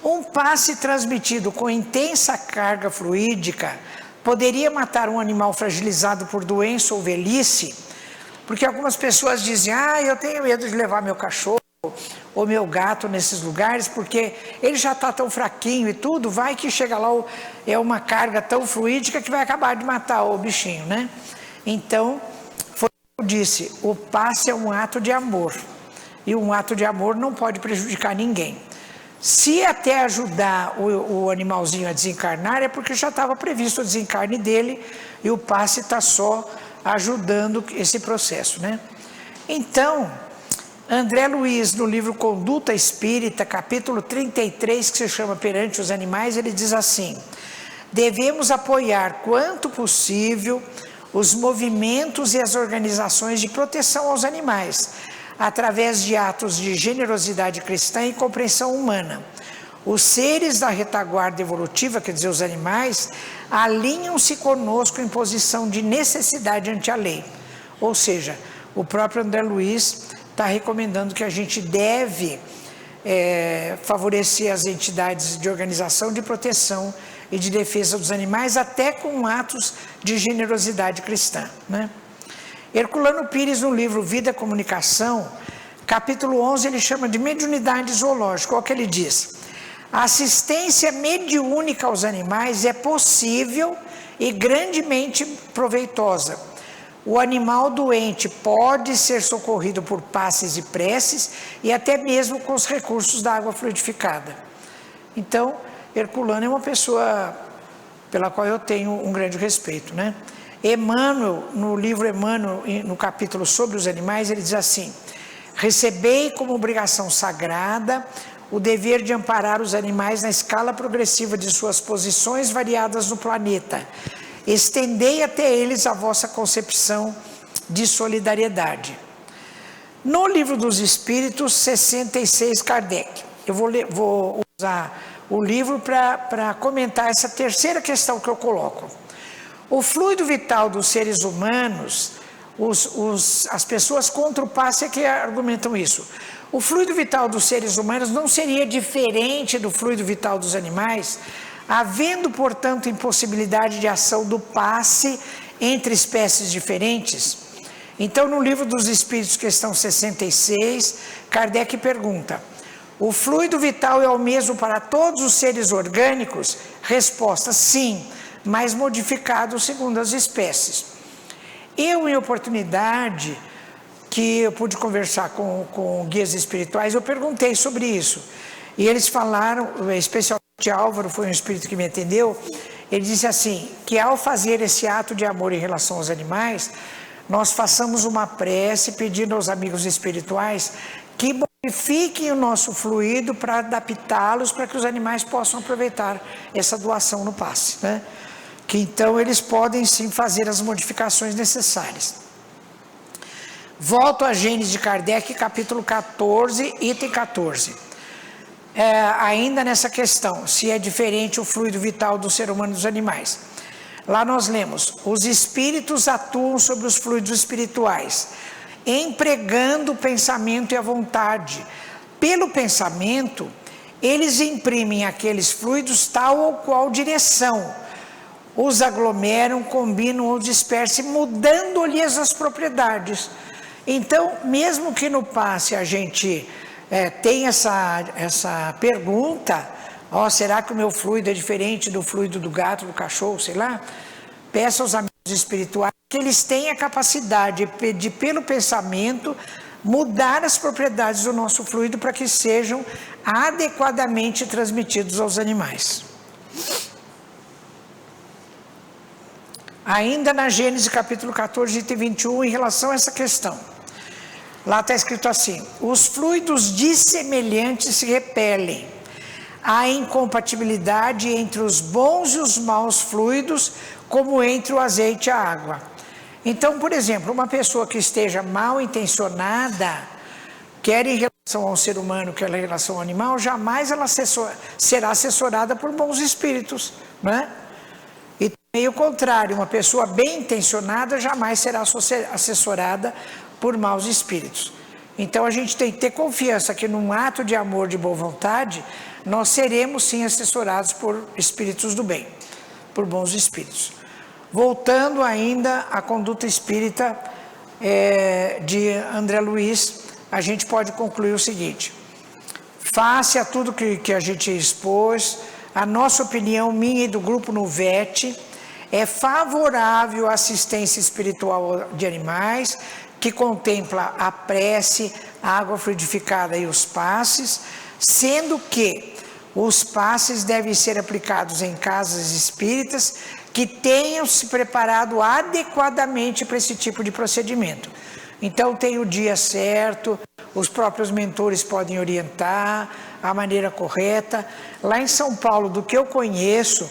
um passe transmitido com intensa carga fluídica poderia matar um animal fragilizado por doença ou velhice? Porque algumas pessoas dizem: ah, eu tenho medo de levar meu cachorro ou meu gato nesses lugares, porque ele já está tão fraquinho e tudo, vai que chega lá, é uma carga tão fluídica que vai acabar de matar o bichinho, né? Então, foi o que eu disse, o passe é um ato de amor, e um ato de amor não pode prejudicar ninguém. Se até ajudar o animalzinho a desencarnar, é porque já estava previsto o desencarne dele, e o passe está só ajudando esse processo, né? Então, André Luiz, no livro Conduta Espírita, capítulo 33, que se chama Perante os Animais, ele diz assim: devemos apoiar quanto possível os movimentos e as organizações de proteção aos animais, através de atos de generosidade cristã e compreensão humana. Os seres da retaguarda evolutiva, quer dizer, os animais, alinham-se conosco em posição de necessidade ante a lei. Ou seja, o próprio André Luiz está recomendando que a gente deve favorecer as entidades de organização de proteção e de defesa dos animais, até com atos de generosidade cristã, né? Herculano Pires, no livro Vida e Comunicação, capítulo 11, ele chama de mediunidade zoológica. Olha o que ele diz: a assistência mediúnica aos animais é possível e grandemente proveitosa. O animal doente pode ser socorrido por passes e preces, e até mesmo com os recursos da água fluidificada. Então, Herculano é uma pessoa pela qual eu tenho um grande respeito, né? Emmanuel, no livro Emmanuel, no capítulo sobre os animais, ele diz assim: recebei como obrigação sagrada o dever de amparar os animais na escala progressiva de suas posições variadas no planeta. Estendei até eles a vossa concepção de solidariedade. No Livro dos Espíritos, 66, Kardec. Eu vou usar o livro para comentar essa terceira questão que eu coloco. O fluido vital dos seres humanos, as pessoas contra o passe é que argumentam isso. O fluido vital dos seres humanos não seria diferente do fluido vital dos animais, havendo, portanto, impossibilidade de ação do passe entre espécies diferentes? Então, no Livro dos Espíritos, questão 66, Kardec pergunta: o fluido vital é o mesmo para todos os seres orgânicos? Resposta: sim, mas modificado segundo as espécies. Eu, em oportunidade que eu pude conversar com guias espirituais, eu perguntei sobre isso. E eles falaram, especialmente Álvaro, foi um espírito que me atendeu, ele disse assim, que ao fazer esse ato de amor em relação aos animais, nós façamos uma prece pedindo aos amigos espirituais que modifiquem o nosso fluido para adaptá-los, para que os animais possam aproveitar essa doação no passe, né? Que então eles podem sim fazer as modificações necessárias. Volto a Gênesis de Kardec, capítulo 14, item 14. Ainda nessa questão, se é diferente o fluido vital do ser humano e dos animais. Lá nós lemos, os espíritos atuam sobre os fluidos espirituais, empregando o pensamento e a vontade. Pelo pensamento, eles imprimem àqueles fluidos tal ou qual direção, os aglomeram, combinam ou dispersam, mudando-lhes as propriedades. Então, mesmo que no passe a gente tenha essa pergunta, será que o meu fluido é diferente do fluido do gato, do cachorro, sei lá? Peça aos amigos espirituais que eles tenham a capacidade de, pelo pensamento, mudar as propriedades do nosso fluido para que sejam adequadamente transmitidos aos animais. Ainda na Gênesis capítulo 14, item 21, em relação a essa questão. Lá está escrito assim, os fluidos dissemelhantes se repelem. Há incompatibilidade entre os bons e os maus fluidos, como entre o azeite e a água. Então, por exemplo, uma pessoa que esteja mal intencionada, quer em relação ao ser humano, quer em relação ao animal, jamais ela será assessorada por bons espíritos, né? E também o contrário, uma pessoa bem intencionada jamais será assessorada por maus espíritos. Então a gente tem que ter confiança que num ato de amor, de boa vontade, nós seremos sim assessorados por espíritos do bem, por bons espíritos. Voltando ainda à conduta espírita de André Luiz, a gente pode concluir o seguinte: face a tudo que a gente expôs, a nossa opinião, minha e do grupo Nuvete, é favorável à assistência espiritual de animais, que contempla a prece, a água fluidificada e os passes, sendo que os passes devem ser aplicados em casas espíritas que tenham se preparado adequadamente para esse tipo de procedimento. Então tem o dia certo, os próprios mentores podem orientar a maneira correta. Lá em São Paulo, do que eu conheço,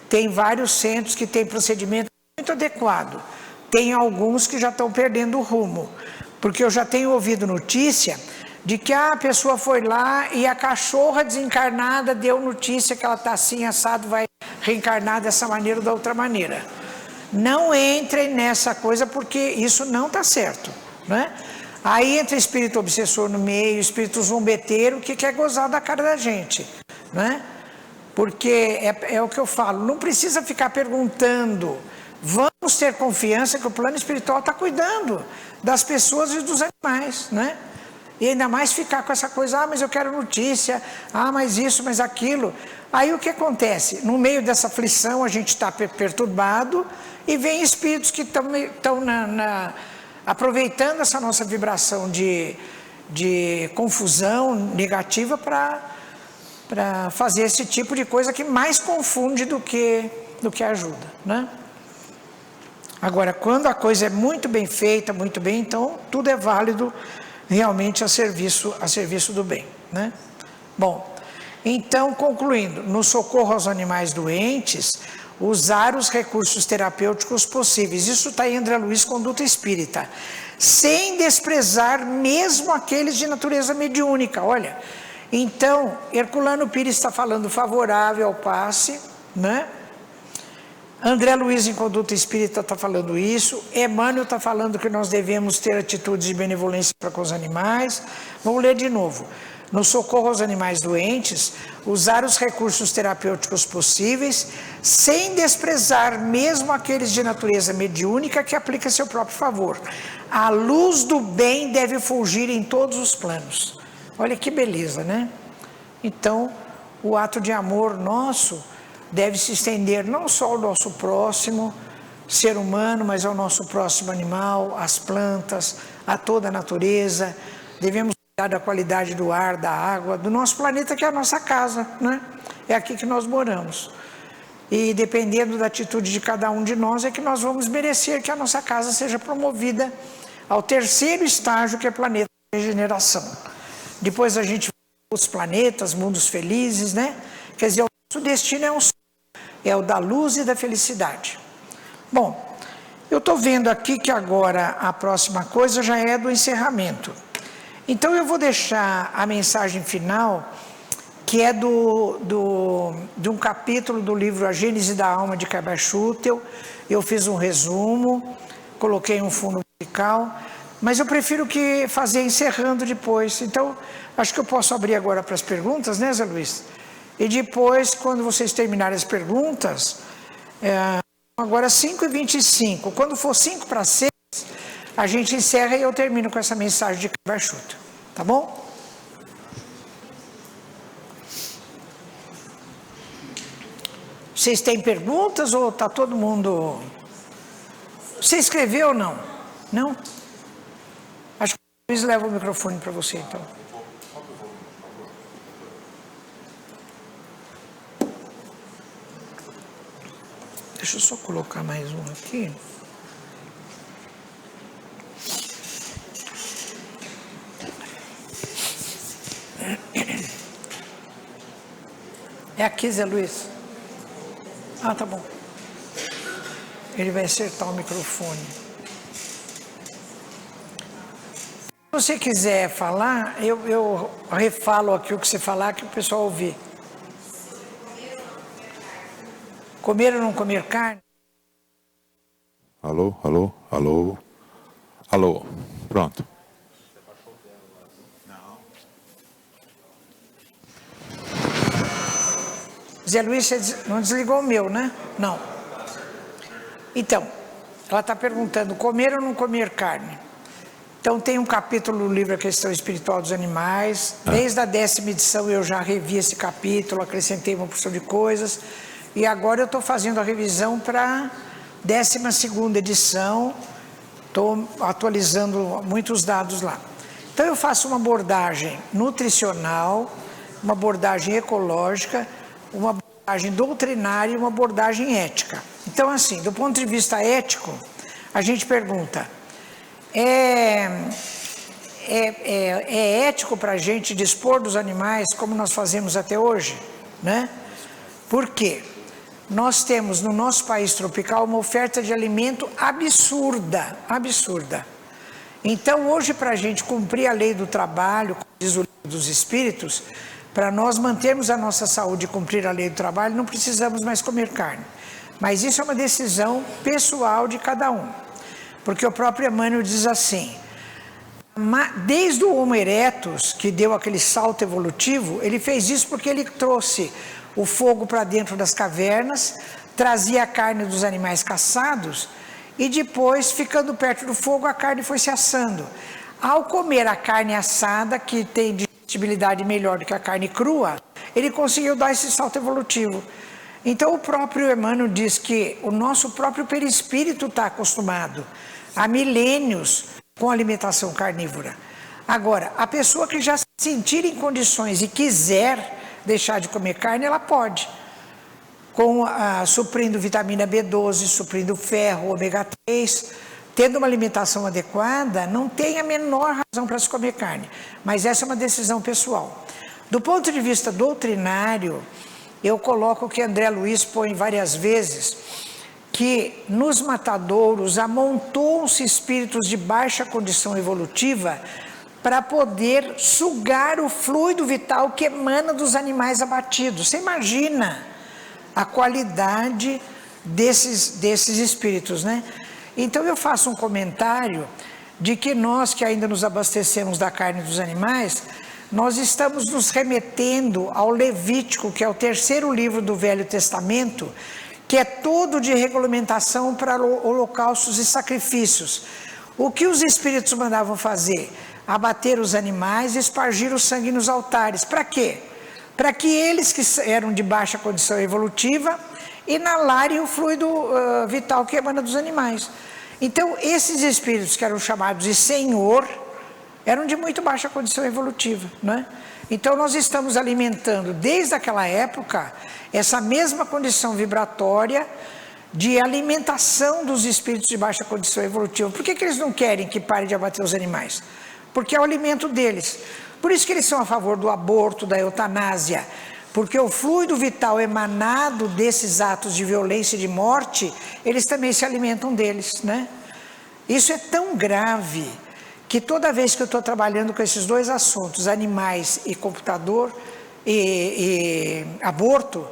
tem vários centros que têm procedimento muito adequado. Tem alguns que já estão perdendo o rumo, porque eu já tenho ouvido notícia de que a pessoa foi lá e a cachorra desencarnada deu notícia que ela está assim, assado, vai reencarnar dessa maneira ou da outra maneira. Não entrem nessa coisa, porque isso não está certo, né? Aí entra espírito obsessor no meio, espírito zombeteiro, que quer gozar da cara da gente, né? Porque é o que eu falo, não precisa ficar perguntando. Vamos ter confiança que o plano espiritual está cuidando das pessoas e dos animais, né? E ainda mais ficar com essa coisa, mas eu quero notícia, mas isso, mas aquilo. Aí o que acontece? No meio dessa aflição a gente está perturbado e vem espíritos que estão aproveitando essa nossa vibração de confusão negativa para fazer esse tipo de coisa que mais confunde do que ajuda, né? Agora, quando a coisa é muito bem feita, muito bem, então tudo é válido realmente a serviço do bem, né? Bom, Então, concluindo, no socorro aos animais doentes, usar os recursos terapêuticos possíveis. Isso está em André Luiz, Conduta Espírita. Sem desprezar mesmo aqueles de natureza mediúnica. Olha, então, Herculano Pires está falando favorável ao passe, né? André Luiz, em Conduta Espírita, está falando isso. Emmanuel está falando que nós devemos ter atitudes de benevolência para com os animais. Vamos ler de novo. No socorro aos animais doentes, usar os recursos terapêuticos possíveis, sem desprezar mesmo aqueles de natureza mediúnica que aplica a seu próprio favor. A luz do bem deve fulgir em todos os planos. Olha que beleza, né? Então, o ato de amor nosso deve se estender não só ao nosso próximo ser humano, mas ao nosso próximo animal, às plantas, a toda a natureza. Devemos cuidar da qualidade do ar, da água, do nosso planeta, que é a nossa casa, né? É aqui que nós moramos. E dependendo da atitude de cada um de nós, é que nós vamos merecer que a nossa casa seja promovida ao terceiro estágio, que é planeta de regeneração. Depois a gente vai os planetas, mundos felizes, né? Quer dizer, o nosso destino é o da luz e da felicidade. Bom, eu estou vendo aqui que agora a próxima coisa já é do encerramento. Então eu vou deixar a mensagem final, que é de um capítulo do livro A Gênese da Alma, de Caber Schutel. Eu fiz um resumo, coloquei um fundo musical, mas eu prefiro que fazer encerrando depois. Então, acho que eu posso abrir agora para as perguntas, né, Zé Luiz? E depois, quando vocês terminarem as perguntas, agora 5h25, quando for 5:06, a gente encerra e eu termino com essa mensagem de Caber Schutel, tá bom? Vocês têm perguntas ou está todo mundo... Você escreveu ou não? Não? Acho que o Luiz leva o microfone para você, então. Deixa eu só colocar mais um aqui. É aqui, Zé Luiz? Ah, tá bom. Ele vai acertar o microfone. Se você quiser falar, eu refalo aqui o que você falar, que o pessoal ouvir. Comer ou não comer carne? Alô, alô, alô, alô, pronto. Zé Luiz, você não desligou o meu, né? Não. Então, ela está perguntando, comer ou não comer carne? Então, tem um capítulo no livro A Questão Espiritual dos Animais. Desde a 10ª edição eu já revi esse capítulo, acrescentei uma porção de coisas. E agora eu estou fazendo a revisão para a 12ª edição. Estou atualizando muitos dados lá. Então, eu faço uma abordagem nutricional, uma abordagem ecológica, uma abordagem doutrinária e uma abordagem ética. Então, assim, do ponto de vista ético, a gente pergunta, é ético para a gente dispor dos animais como nós fazemos até hoje, né? Por quê? Nós temos no nosso país tropical uma oferta de alimento absurda, absurda. Então, hoje, para a gente cumprir a lei do trabalho, como diz o livro dos Espíritos, para nós mantermos a nossa saúde e cumprir a lei do trabalho, não precisamos mais comer carne. Mas isso é uma decisão pessoal de cada um. Porque o próprio Emmanuel diz assim, desde o Homo erectus, que deu aquele salto evolutivo, ele fez isso porque ele trouxe o fogo para dentro das cavernas, trazia a carne dos animais caçados, e depois, ficando perto do fogo, a carne foi se assando. Ao comer a carne assada, que tem digestibilidade melhor do que a carne crua, ele conseguiu dar esse salto evolutivo. Então o próprio Emmanuel diz que o nosso próprio perispírito está acostumado há milênios com alimentação carnívora. Agora, a pessoa que já se sentir em condições e quiser deixar de comer carne, ela pode, suprindo vitamina B12, suprindo ferro, ômega 3, tendo uma alimentação adequada, não tem a menor razão para se comer carne, mas essa é uma decisão pessoal. Do ponto de vista doutrinário, eu coloco o que André Luiz põe várias vezes, que nos matadouros amontoam-se espíritos de baixa condição evolutiva para poder sugar o fluido vital que emana dos animais abatidos. Você imagina a qualidade desses espíritos, né? Então eu faço um comentário de que nós que ainda nos abastecemos da carne dos animais, nós estamos nos remetendo ao Levítico, que é o terceiro livro do Velho Testamento, que é todo de regulamentação para holocaustos e sacrifícios. O que os espíritos mandavam fazer? Abater os animais e espargir o sangue nos altares. Para quê? Para que eles que eram de baixa condição evolutiva inalarem o fluido vital que emana dos animais. Então, esses espíritos que eram chamados de Senhor, eram de muito baixa condição evolutiva, né? Então, nós estamos alimentando, desde aquela época, essa mesma condição vibratória de alimentação dos espíritos de baixa condição evolutiva. Por que eles não querem que pare de abater os animais? Porque é o alimento deles. Por isso que eles são a favor do aborto, da eutanásia, porque o fluido vital emanado desses atos de violência e de morte, eles também se alimentam deles, né? Isso é tão grave que toda vez que eu estou trabalhando com esses dois assuntos, animais e computador e aborto,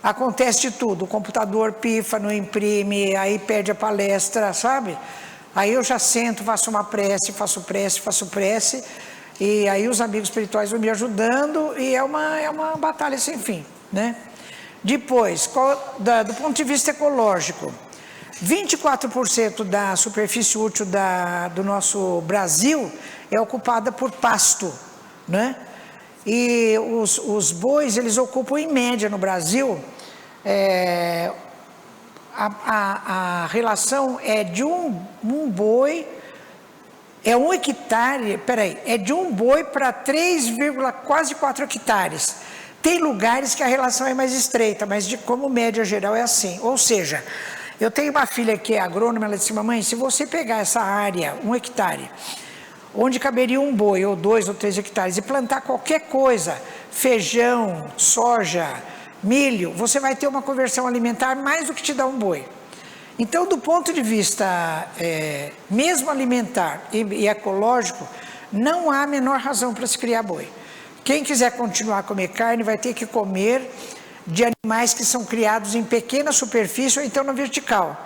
acontece de tudo. O computador pifa, não imprime, aí perde a palestra, sabe? Aí eu já sento, faço uma prece, faço prece, e aí os amigos espirituais vão me ajudando, e é uma batalha sem fim, né? Depois, do ponto de vista ecológico, 24% da superfície útil do nosso Brasil é ocupada por pasto, né? E os bois, eles ocupam em média no Brasil, a relação é de um boi, é 1 hectare, é de um boi para 3, quase 4 hectares. Tem lugares que a relação é mais estreita, mas como média geral é assim. Ou seja, eu tenho uma filha que é agrônoma, ela disse: mamãe, se você pegar essa área, 1 hectare, onde caberia um boi, ou 2 ou 3 hectares, e plantar qualquer coisa, feijão, soja, milho, você vai ter uma conversão alimentar mais do que te dá um boi. Então, do ponto de vista mesmo alimentar e ecológico, não há a menor razão para se criar boi. Quem quiser continuar a comer carne vai ter que comer de animais que são criados em pequena superfície ou então na vertical,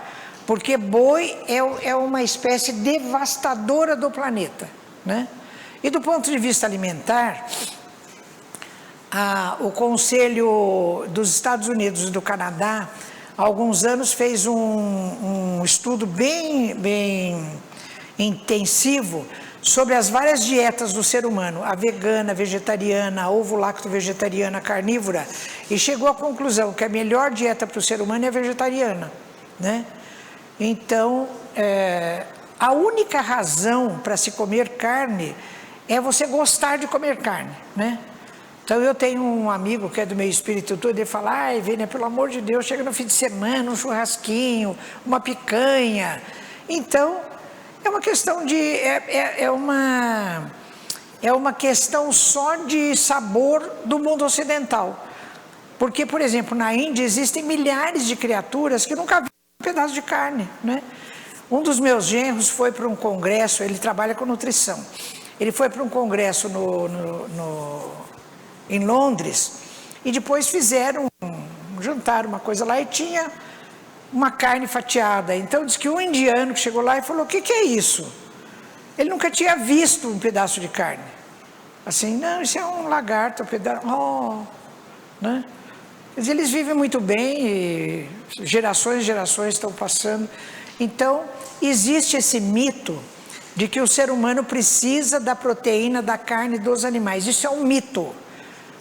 porque boi é uma espécie devastadora do planeta, né? E do ponto de vista alimentar, o Conselho dos Estados Unidos e do Canadá, há alguns anos, fez um estudo bem intensivo sobre as várias dietas do ser humano, a vegana, a vegetariana, a ovo-lacto-vegetariana, a carnívora, e chegou à conclusão que a melhor dieta para o ser humano é a vegetariana, né? Então, a única razão para se comer carne é você gostar de comer carne, né? Então, eu tenho um amigo que é do meio espírito todo, ele fala: ai, Vênia, pelo amor de Deus, chega no fim de semana, um churrasquinho, uma picanha. Então, é uma questão de... é uma questão só de sabor do mundo ocidental. Porque, por exemplo, na Índia existem milhares de criaturas que nunca viram um pedaço de carne, né? Um dos meus genros foi para um congresso, ele trabalha com nutrição. Ele foi para um congresso em Londres, e depois fizeram um jantar, uma coisa lá, e tinha uma carne fatiada. Então diz que um indiano que chegou lá e falou: o que é isso? Ele nunca tinha visto um pedaço de carne. Assim, não, isso é um lagarto, um pedaço, né? Eles vivem muito bem, e gerações e gerações estão passando. Então, existe esse mito de que o ser humano precisa da proteína da carne dos animais. Isso é um mito.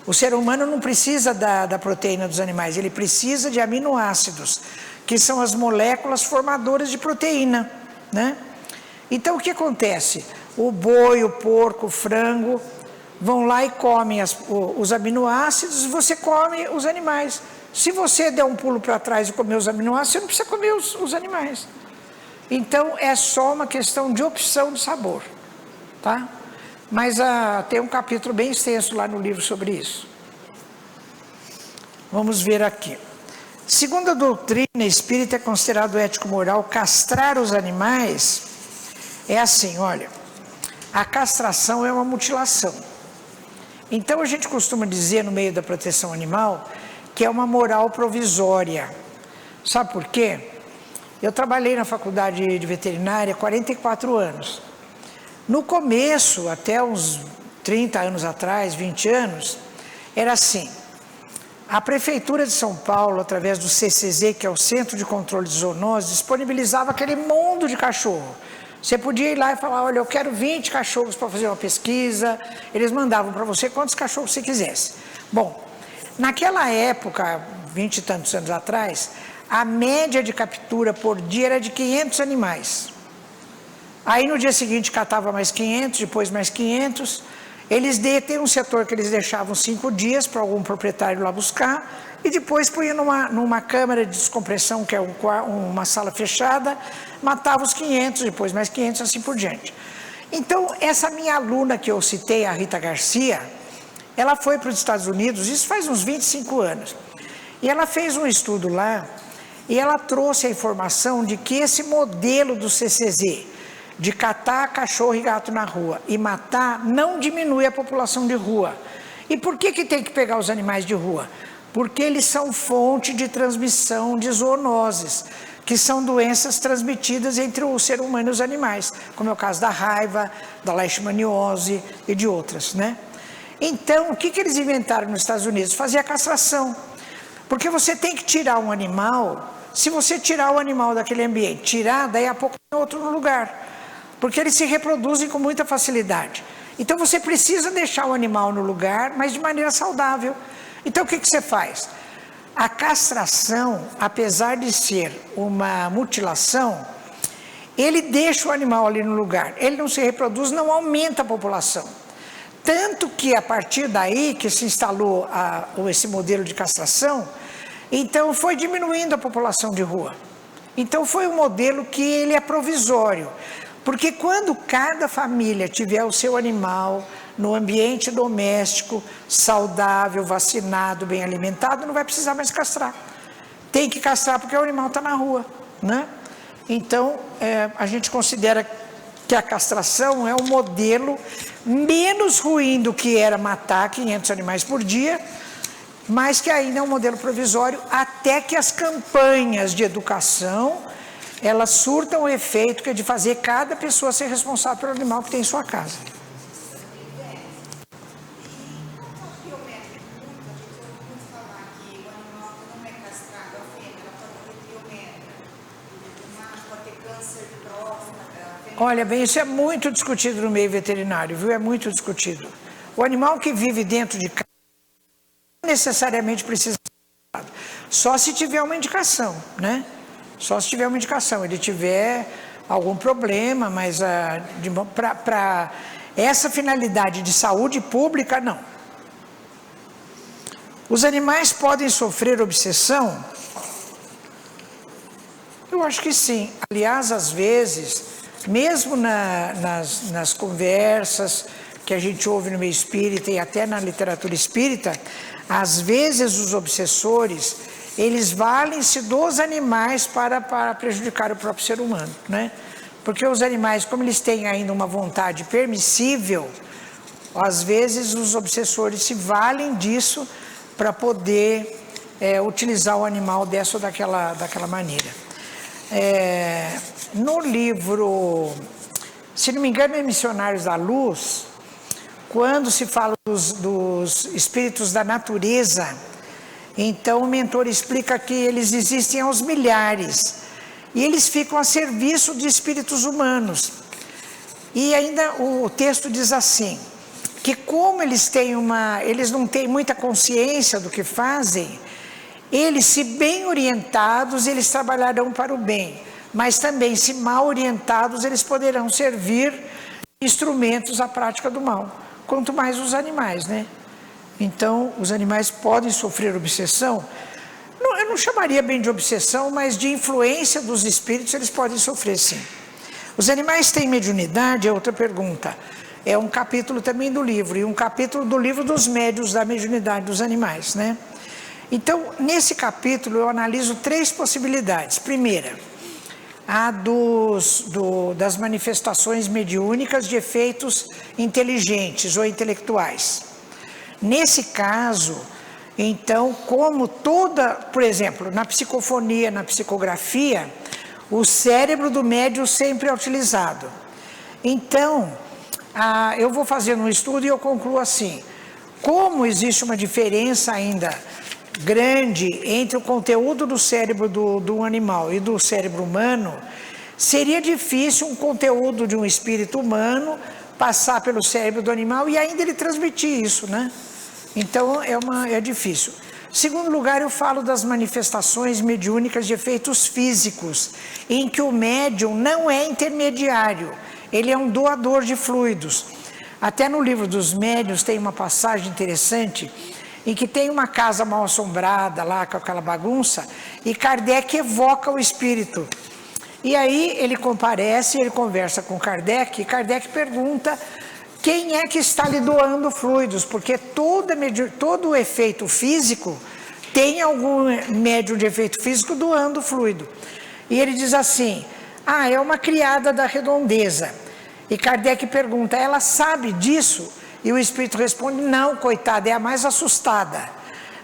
O ser humano não precisa da proteína dos animais, ele precisa de aminoácidos, que são as moléculas formadoras de proteína, né? Então, o que acontece? O boi, o porco, o frango vão lá e comem os aminoácidos, e você come os animais. Se você der um pulo para trás e comer os aminoácidos, você não precisa comer os animais. Então, é só uma questão de opção de sabor, tá? mas tem um capítulo bem extenso lá no livro sobre isso. Vamos ver aqui. Segundo a doutrina espírita, é considerado ético-moral castrar os animais. É assim, olha, a castração é uma mutilação. Então a gente costuma dizer no meio da proteção animal que é uma moral provisória. Sabe por quê? Eu trabalhei na faculdade de veterinária há 44 anos. No começo, até uns 30 anos atrás, 20 anos, era assim. A Prefeitura de São Paulo, através do CCZ, que é o Centro de Controle de Zoonoses, disponibilizava aquele mundo de cachorro. Você podia ir lá e falar, olha, eu quero 20 cachorros para fazer uma pesquisa. Eles mandavam para você quantos cachorros você quisesse. Bom, naquela época, 20 e tantos anos atrás, a média de captura por dia era de 500 animais. Aí no dia seguinte catava mais 500, depois mais 500. Tem um setor que eles deixavam 5 dias para algum proprietário lá buscar, e depois punha numa câmara de descompressão, que é uma sala fechada, matava os 500, depois mais 500, assim por diante. Então, essa minha aluna que eu citei, a Rita Garcia, ela foi para os Estados Unidos, isso faz uns 25 anos, e ela fez um estudo lá, e ela trouxe a informação de que esse modelo do CCZ, de catar cachorro e gato na rua e matar, não diminui a população de rua. E por que tem que pegar os animais de rua? Porque eles são fonte de transmissão de zoonoses, que são doenças transmitidas entre o ser humano e os animais, como é o caso da raiva, da leishmaniose e de outras, né? Então, o que eles inventaram nos Estados Unidos? Fazer a castração. Porque você tem que tirar um animal, se você tirar o animal daquele ambiente, daí a pouco tem outro no lugar. Porque eles se reproduzem com muita facilidade. Então você precisa deixar o animal no lugar, mas de maneira saudável. Então o que você faz? A castração, apesar de ser uma mutilação, ele deixa o animal ali no lugar. Ele não se reproduz, não aumenta a população. Tanto que a partir daí que se instalou esse modelo de castração, então foi diminuindo a população de rua. Então foi um modelo que ele é provisório. Porque quando cada família tiver o seu animal no ambiente doméstico, saudável, vacinado, bem alimentado, não vai precisar mais castrar. Tem que castrar porque o animal está na rua, né? Então, a gente considera que a castração é um modelo menos ruim do que era matar 500 animais por dia, mas que ainda é um modelo provisório até que as campanhas de educação elas surtam o efeito que é de fazer cada pessoa ser responsável pelo animal que tem em sua casa. Olha bem, isso é muito discutido no meio veterinário, viu? É muito discutido. O animal que vive dentro de casa não necessariamente precisa ser tratado, só se tiver uma indicação, né? Só se tiver uma indicação, ele tiver algum problema, mas para essa finalidade de saúde pública, não. Os animais podem sofrer obsessão? Eu acho que sim. Aliás, às vezes, mesmo nas conversas que a gente ouve no meio espírita e até na literatura espírita, às vezes os obsessores eles valem-se dos animais para prejudicar o próprio ser humano, né? Porque os animais, como eles têm ainda uma vontade permissível, às vezes os obsessores se valem disso para poder utilizar o animal dessa ou daquela maneira. No livro, se não me engano, é Missionários da Luz, quando se fala dos espíritos da natureza, então o mentor explica que eles existem aos milhares e eles ficam a serviço de espíritos humanos. E ainda o texto diz assim, que como eles não têm muita consciência do que fazem, eles, se bem orientados, eles trabalharão para o bem, mas também, se mal orientados, eles poderão servir instrumentos à prática do mal, quanto mais os animais, né? Então, os animais podem sofrer obsessão. Eu não chamaria bem de obsessão, mas de influência dos espíritos eles podem sofrer, sim. Os animais têm mediunidade? É outra pergunta. é um capítulo também do livro, e um capítulo do livro dos médiuns da mediunidade dos animais, né? Então, nesse capítulo eu analiso 3 possibilidades. Primeira, a das manifestações mediúnicas de efeitos inteligentes ou intelectuais. Nesse caso, então, como por exemplo, na psicofonia, na psicografia, o cérebro do médium sempre é utilizado. Então, eu vou fazendo um estudo e eu concluo assim: como existe uma diferença ainda grande entre o conteúdo do cérebro do animal e do cérebro humano, seria difícil um conteúdo de um espírito humano passar pelo cérebro do animal e ainda ele transmitir isso, né? Então é difícil. Segundo lugar, eu falo das manifestações mediúnicas de efeitos físicos, em que o médium não é intermediário, ele é um doador de fluidos. Até no livro dos médiuns tem uma passagem interessante, em que tem uma casa mal assombrada lá com aquela bagunça, e Kardec evoca o espírito. E aí ele comparece, ele conversa com Kardec, e Kardec pergunta quem é que está lhe doando fluidos, porque todo o efeito físico tem algum médium de efeito físico doando fluido. E ele diz assim: é uma criada da redondeza. E Kardec pergunta: ela sabe disso? E o espírito responde: não, coitada, é a mais assustada.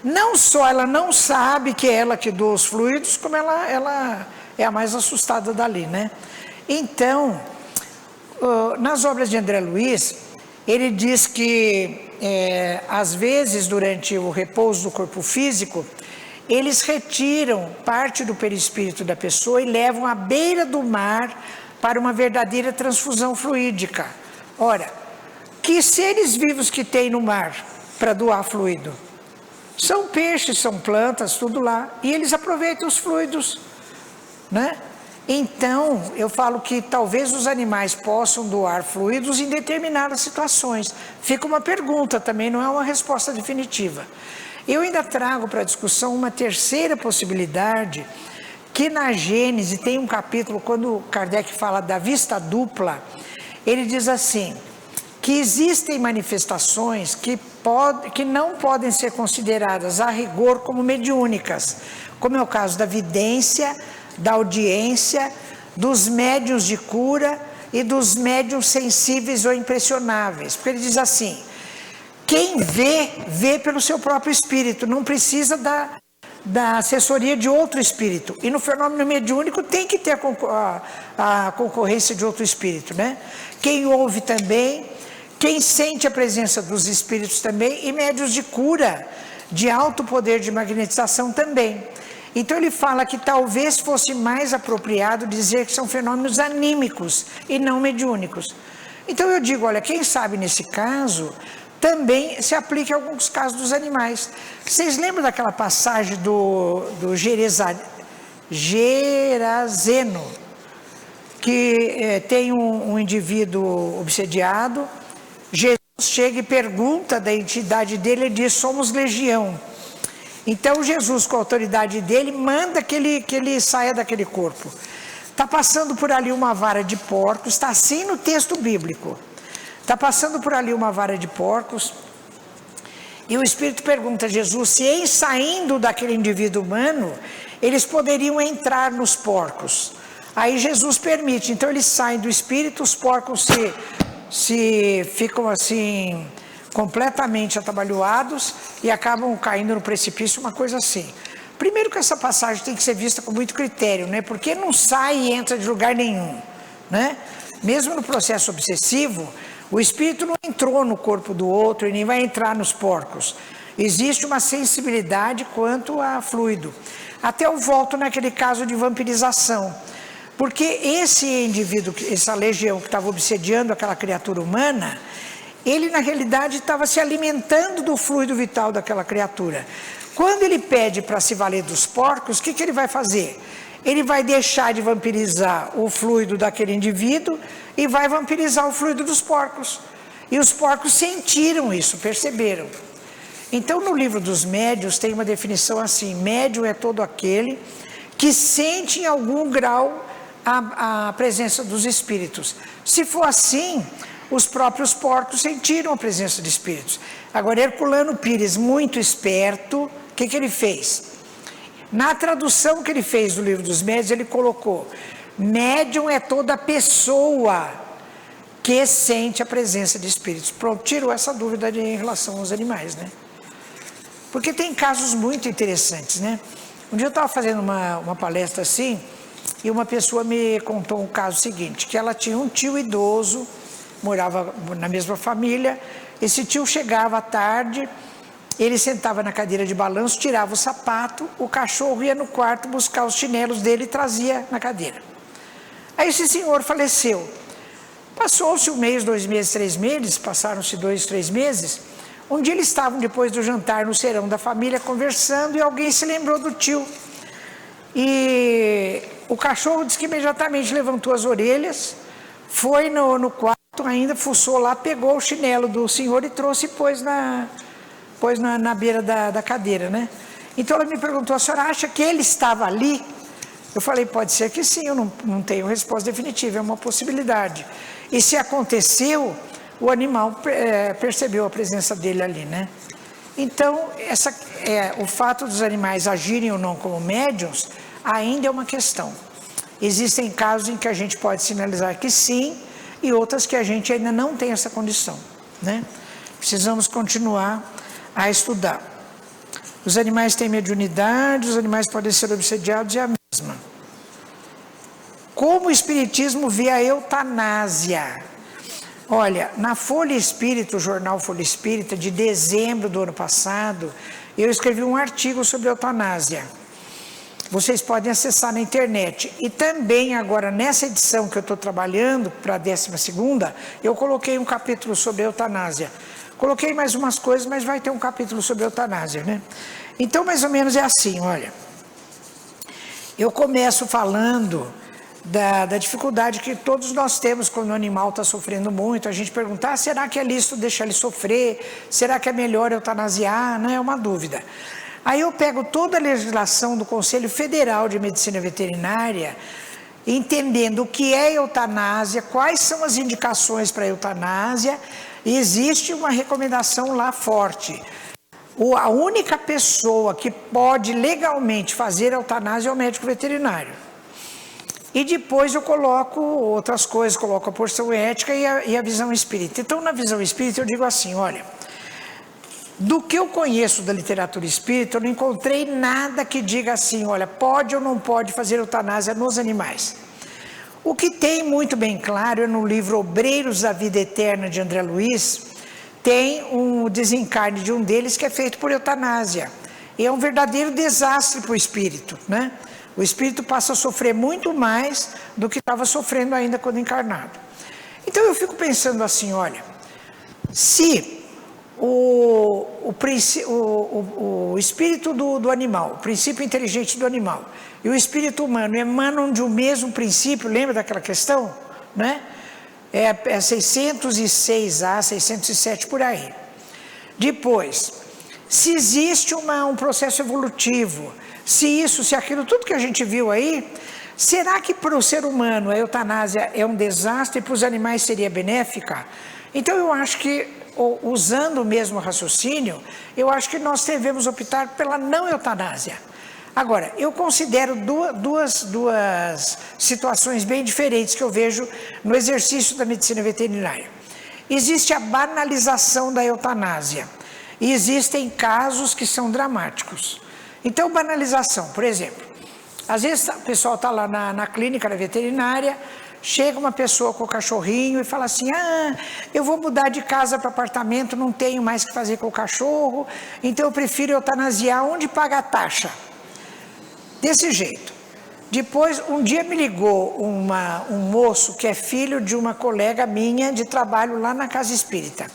Não só ela não sabe que é ela que doa os fluidos, como ela é a mais assustada dali, né? Então, nas obras de André Luiz, ele diz que, às vezes, durante o repouso do corpo físico, eles retiram parte do perispírito da pessoa e levam à beira do mar para uma verdadeira transfusão fluídica. Ora, que seres vivos que tem no mar para doar fluido? São peixes, são plantas, tudo lá. E eles aproveitam os fluidos, né? Então, eu falo que talvez os animais possam doar fluidos em determinadas situações. Fica uma pergunta também, não é uma resposta definitiva. Eu ainda trago para a discussão uma terceira possibilidade, que na Gênese tem um capítulo, quando Kardec fala da vista dupla, ele diz assim, que existem manifestações que não podem ser consideradas a rigor como mediúnicas, como é o caso da vidência, da audiência, dos médiuns de cura e dos médiuns sensíveis ou impressionáveis. Porque ele diz assim, quem vê pelo seu próprio espírito, não precisa da assessoria de outro espírito. E no fenômeno mediúnico tem que ter a concorrência de outro espírito, né? Quem ouve também, quem sente a presença dos espíritos também, e médiuns de cura, de alto poder de magnetização também. Então ele fala que talvez fosse mais apropriado dizer que são fenômenos anímicos e não mediúnicos. Então eu digo, olha, quem sabe nesse caso também se aplica a alguns casos dos animais. Vocês lembram daquela passagem do Gerazeno, que tem um indivíduo obsediado, Jesus chega e pergunta da entidade dele, ele diz, somos legião. Então Jesus, com a autoridade dele, manda que ele saia daquele corpo. Está passando por ali uma vara de porcos, está assim no texto bíblico. Está passando por ali uma vara de porcos, e o Espírito pergunta a Jesus se em saindo daquele indivíduo humano, eles poderiam entrar nos porcos. Aí Jesus permite, então eles saem do Espírito, os porcos se ficam assim completamente atabalhoados e acabam caindo no precipício, uma coisa assim. Primeiro que essa passagem tem que ser vista com muito critério, né? Porque não sai e entra de lugar nenhum, né? Mesmo no processo obsessivo, o espírito não entrou no corpo do outro e nem vai entrar nos porcos. Existe uma sensibilidade quanto a fluido. Até eu volto naquele caso de vampirização. Porque esse indivíduo, essa legião que estava obsediando aquela criatura humana, ele na realidade estava se alimentando do fluido vital daquela criatura. Quando ele pede para se valer dos porcos, o que ele vai fazer? Ele vai deixar de vampirizar o fluido daquele indivíduo e vai vampirizar o fluido dos porcos. E os porcos sentiram isso, perceberam. Então no livro dos médiuns tem uma definição assim, médium é todo aquele que sente em algum grau a presença dos espíritos. Se for assim, os próprios porcos sentiram a presença de espíritos. Agora, Herculano Pires, muito esperto, o que ele fez? Na tradução que ele fez do Livro dos Médiuns, ele colocou: médium é toda pessoa que sente a presença de espíritos. Pronto, tirou essa dúvida em relação aos animais, né? Porque tem casos muito interessantes, né? Um dia eu estava fazendo uma palestra assim, e uma pessoa me contou um caso seguinte, que ela tinha um tio idoso, morava na mesma família. Esse tio chegava à tarde, ele sentava na cadeira de balanço, tirava o sapato, o cachorro ia no quarto buscar os chinelos dele e trazia na cadeira. Aí esse senhor faleceu. Passou-se 1 mês, 2 meses, 3 meses, passaram-se 2, 3 meses. Um dia eles estavam, depois do jantar, no serão da família, conversando, e alguém se lembrou do tio. E o cachorro disse que imediatamente levantou as orelhas, foi no quarto ainda, fuçou lá, pegou o chinelo do senhor e trouxe e pôs na beira da cadeira, né? Então ela me perguntou: a senhora acha que ele estava ali? Eu falei: pode ser que sim, eu não tenho resposta definitiva, é uma possibilidade. E se aconteceu, o animal percebeu a presença dele ali, né? Então, o fato dos animais agirem ou não como médiuns ainda é uma questão. Existem casos em que a gente pode sinalizar que sim, e outras que a gente ainda não tem essa condição, né? Precisamos continuar a estudar. Os animais têm mediunidade, os animais podem ser obsediados, é a mesma. Como o Espiritismo vê a eutanásia? Olha, na Folha Espírita, o jornal Folha Espírita, de dezembro do ano passado, eu escrevi um artigo sobre eutanásia. Vocês podem acessar na internet. E também agora, nessa edição que eu estou trabalhando, para a 12ª, eu coloquei um capítulo sobre eutanásia. Coloquei mais umas coisas, mas vai ter um capítulo sobre eutanásia, né? Então, mais ou menos é assim, olha. Eu começo falando da dificuldade que todos nós temos quando o animal está sofrendo muito. A gente pergunta: será que é lícito deixar ele sofrer? Será que é melhor eutanasiar? Não é uma dúvida. Aí eu pego toda a legislação do Conselho Federal de Medicina Veterinária, entendendo o que é eutanásia, quais são as indicações para eutanásia, e existe uma recomendação lá forte. A única pessoa que pode legalmente fazer eutanásia é o médico veterinário. E depois eu coloco outras coisas, coloco a porção ética e a visão espírita. Então, na visão espírita eu digo assim: olha, do que eu conheço da literatura espírita, eu não encontrei nada que diga assim: olha, pode ou não pode fazer eutanásia nos animais. O que tem muito bem claro é no livro Obreiros da Vida Eterna, de André Luiz, tem um desencarne de um deles que é feito por eutanásia. E é um verdadeiro desastre para o espírito, né? O espírito passa a sofrer muito mais do que estava sofrendo ainda quando encarnado. Então eu fico pensando assim: olha, se o espírito do animal, o princípio inteligente do animal e o espírito humano emanam de um mesmo princípio, lembra daquela questão, né? É 606A, 607 por aí. Depois, se existe um processo evolutivo, se isso, se aquilo, tudo que a gente viu aí, será que para o ser humano a eutanásia é um desastre e para os animais seria benéfica? Então eu acho que, usando o mesmo raciocínio, eu acho que nós devemos optar pela não eutanásia. Agora, eu considero duas situações bem diferentes que eu vejo no exercício da medicina veterinária. Existe a banalização da eutanásia e existem casos que são dramáticos. Então, banalização, por exemplo, às vezes o pessoal está lá na clínica da veterinária, chega uma pessoa com o cachorrinho e fala assim: eu vou mudar de casa para apartamento, não tenho mais o que fazer com o cachorro, então eu prefiro eutanasiar. Onde paga a taxa? Desse jeito. Depois, um dia me ligou um moço que é filho de uma colega minha de trabalho lá na Casa Espírita.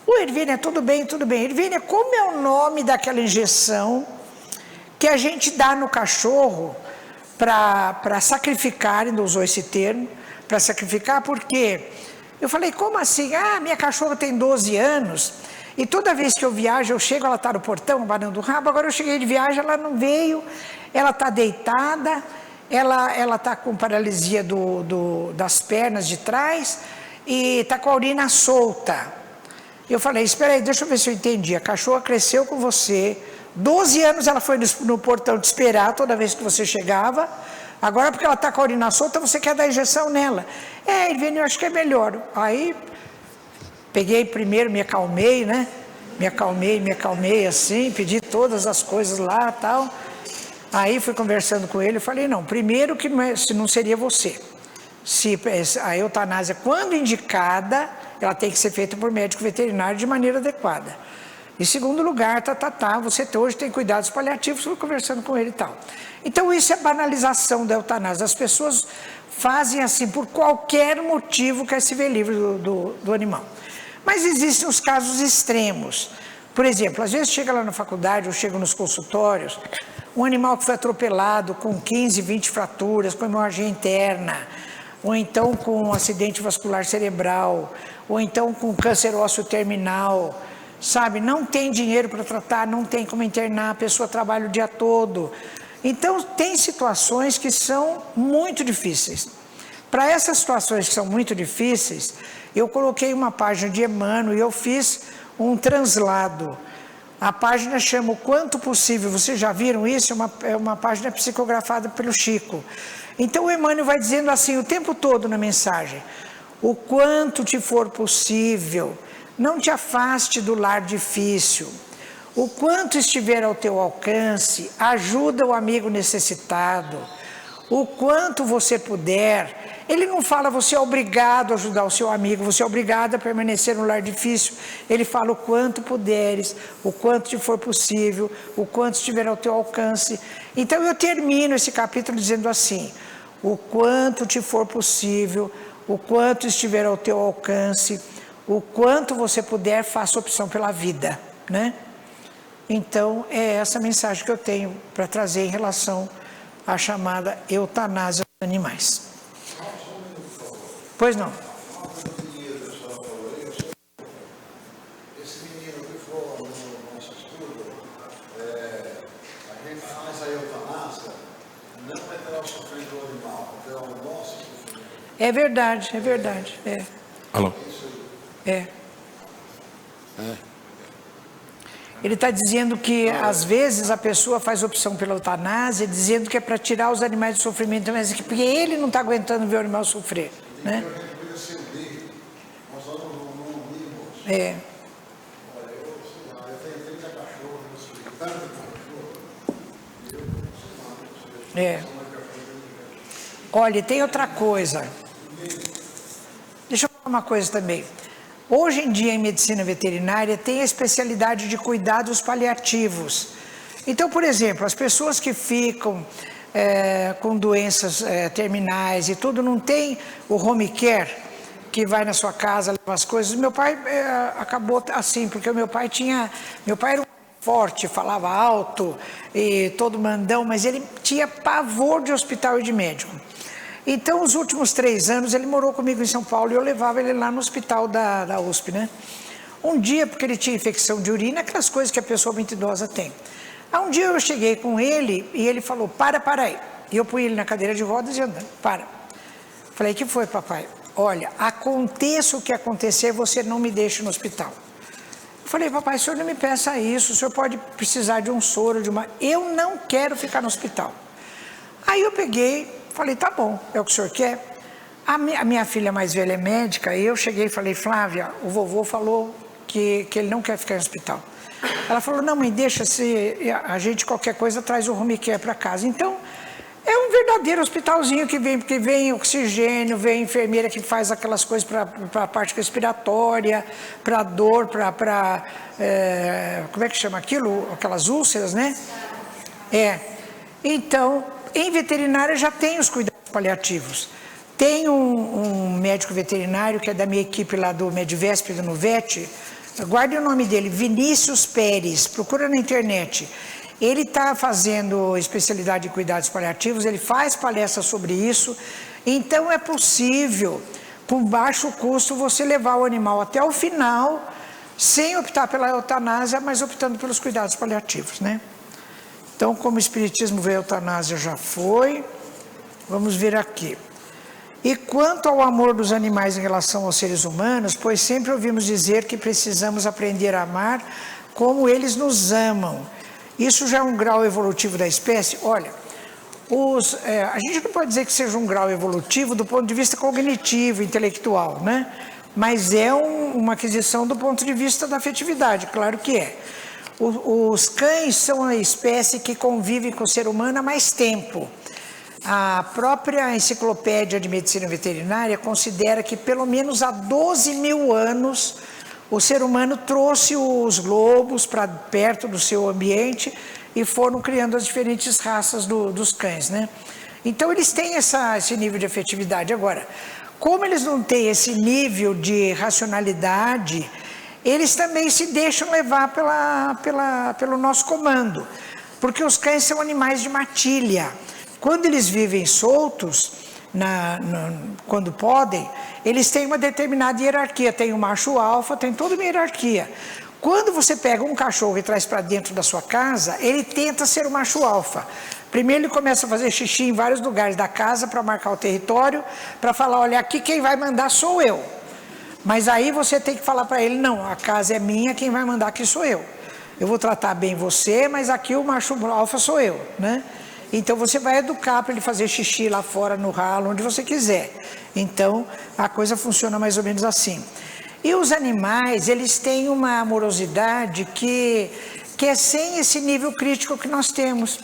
Ervênia, tudo bem, tudo bem. Ervênia, como é o nome daquela injeção que a gente dá no cachorro para sacrificar? Ainda usou esse termo, para sacrificar, porque eu falei: como assim? Minha cachorra tem 12 anos e toda vez que eu viajo, eu chego, ela está no portão, abanando o rabo. Agora eu cheguei de viagem, ela não veio, ela está deitada, ela está com paralisia das pernas de trás, e está com a urina solta. Eu falei, espera aí, deixa eu ver se eu entendi. A cachorra cresceu com você, 12 anos ela foi no portão te esperar toda vez que você chegava, agora porque ela está com a urina solta, você quer dar injeção nela. Irvine, eu acho que é melhor. Aí, peguei primeiro, me acalmei, né? Me acalmei assim, pedi todas as coisas lá e tal. Aí fui conversando com ele, eu falei, não, primeiro que não seria você. Se a eutanásia, quando indicada, ela tem que ser feita por médico veterinário de maneira adequada. Em segundo lugar, você hoje tem cuidados paliativos, fui conversando com ele e tal. Então isso é banalização da eutanásia. As pessoas fazem assim por qualquer motivo, quer se ver livre do animal. Mas existem os casos extremos. Por exemplo, às vezes chega lá na faculdade ou chega nos consultórios, um animal que foi atropelado com 15, 20 fraturas, com hemorragia interna, ou então com um acidente vascular cerebral, ou então com câncer ósseo terminal, sabe? Não tem dinheiro para tratar, não tem como internar, a pessoa trabalha o dia todo. Então, tem situações que são muito difíceis. Para essas situações que são muito difíceis, eu coloquei uma página de Emmanuel e eu fiz um translado. A página chama O Quanto Possível. Vocês já viram isso? É uma página psicografada pelo Chico. Então o Emmanuel vai dizendo assim o tempo todo na mensagem: o quanto te for possível, não te afaste do lar difícil. O quanto estiver ao teu alcance, ajuda o amigo necessitado. O quanto você puder. Ele não fala você é obrigado a ajudar o seu amigo, você é obrigado a permanecer no lar difícil. Ele fala o quanto puderes, o quanto te for possível, o quanto estiver ao teu alcance. Então eu termino esse capítulo dizendo assim: o quanto te for possível, o quanto estiver ao teu alcance, o quanto você puder, faça opção pela vida, né? Então é essa mensagem que eu tenho para trazer em relação à chamada eutanásia dos animais. Pois não. Esse menino que for no nosso estudo, a gente faz a eutanásia não é pelo sofrimento do animal, é pelo nosso sofrimento. É verdade, é verdade. É. Alô? É. Ele está dizendo que, às vezes, a pessoa faz opção pela eutanásia, dizendo que é para tirar os animais do sofrimento, mas porque ele não está aguentando ver o animal sofrer, né? É. Olha, eu tenho 30 cachorros, eu tenho tanto cachorro, É. Olha, e tem outra coisa. Deixa eu falar uma coisa também. Hoje em dia, em medicina veterinária, tem a especialidade de cuidados paliativos. Então, por exemplo, as pessoas que ficam com doenças terminais e tudo, não tem o home care, que vai na sua casa, leva as coisas. Meu pai acabou assim, porque o meu pai era um forte, falava alto e todo mandão, mas ele tinha pavor de hospital e de médico. Então, os últimos 3 anos, ele morou comigo em São Paulo e eu levava ele lá no hospital da USP, né? Um dia, porque ele tinha infecção de urina, aquelas coisas que a pessoa muito idosa tem. Aí um dia eu cheguei com ele e ele falou, para aí. E eu pus ele na cadeira de rodas e andando, para. Falei, que foi, papai? Olha, aconteça o que acontecer, você não me deixa no hospital. Eu falei, papai, o senhor não me peça isso, o senhor pode precisar de um soro, eu não quero ficar no hospital. Aí eu peguei, falei, tá bom, é o que o senhor quer? A minha filha mais velha é médica, e eu cheguei e falei, Flávia, o vovô falou que ele não quer ficar no hospital. Ela falou, não, mãe, deixa, se a gente qualquer coisa traz o home care para casa. Então, é um verdadeiro hospitalzinho que vem, porque vem oxigênio, vem enfermeira que faz aquelas coisas para a parte respiratória, para dor, como é que chama aquilo? Aquelas úlceras, né? Então, em veterinária já tem os cuidados paliativos. Tem um médico veterinário que é da minha equipe lá do Medvesp, do Nuvete, guarde o nome dele, Vinícius Pérez, procura na internet. Ele está fazendo especialidade em cuidados paliativos, ele faz palestras sobre isso. Então é possível, com baixo custo, você levar o animal até o final, sem optar pela eutanásia, mas optando pelos cuidados paliativos, né? Então, como o espiritismo veio a eutanásia já foi, vamos ver aqui. E quanto ao amor dos animais em relação aos seres humanos, pois sempre ouvimos dizer que precisamos aprender a amar como eles nos amam. Isso já é um grau evolutivo da espécie? Olha, a gente não pode dizer que seja um grau evolutivo do ponto de vista cognitivo, intelectual, né? Mas é uma aquisição do ponto de vista da afetividade, claro que é. Os cães são a espécie que convive com o ser humano há mais tempo. A própria enciclopédia de medicina veterinária considera que pelo menos há 12 mil anos o ser humano trouxe os lobos para perto do seu ambiente e foram criando as diferentes raças dos cães, né? Então eles têm esse nível de afetividade. Agora, como eles não têm esse nível de racionalidade, eles também se deixam levar pelo nosso comando, porque os cães são animais de matilha. Quando eles vivem soltos, quando podem, eles têm uma determinada hierarquia, tem o macho alfa, tem toda uma hierarquia. Quando você pega um cachorro e traz para dentro da sua casa, ele tenta ser o macho alfa. Primeiro ele começa a fazer xixi em vários lugares da casa para marcar o território, para falar, olha, aqui quem vai mandar sou eu. Mas aí você tem que falar para ele, não, a casa é minha, quem vai mandar aqui sou eu. Eu vou tratar bem você, mas aqui o macho alfa sou eu, né? Então você vai educar para ele fazer xixi lá fora, no ralo, onde você quiser. Então a coisa funciona mais ou menos assim. E os animais, eles têm uma amorosidade que é sem esse nível crítico que nós temos.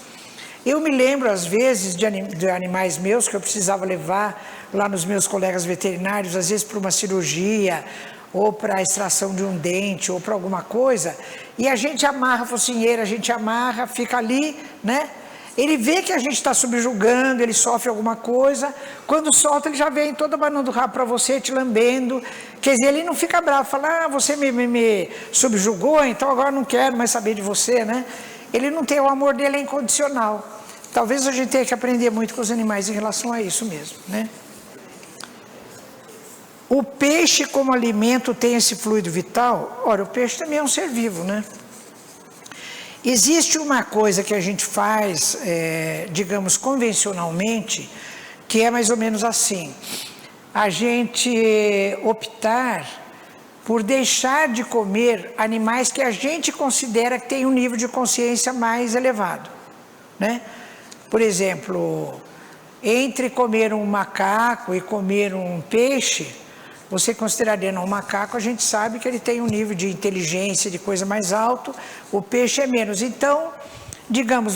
Eu me lembro às vezes de animais meus que eu precisava levar lá nos meus colegas veterinários, às vezes para uma cirurgia, ou para a extração de um dente, ou para alguma coisa, e a gente amarra a focinheira, a gente amarra, fica ali, né? Ele vê que a gente está subjugando, ele sofre alguma coisa, quando solta ele já vem todo abanando o rabo para você, te lambendo, quer dizer, ele não fica bravo, fala, você me subjugou, então agora não quero mais saber de você, né? Ele não tem, o amor dele é incondicional. Talvez a gente tenha que aprender muito com os animais em relação a isso mesmo, né? O peixe como alimento tem esse fluido vital? Ora, o peixe também é um ser vivo, né? Existe uma coisa que a gente faz, digamos, convencionalmente, que é mais ou menos assim. A gente optar por deixar de comer animais que a gente considera que tem um nível de consciência mais elevado, né? Por exemplo, entre comer um macaco e comer um peixe, você consideraria, não, o macaco a gente sabe que ele tem um nível de inteligência, de coisa mais alto, o peixe é menos. Então, digamos,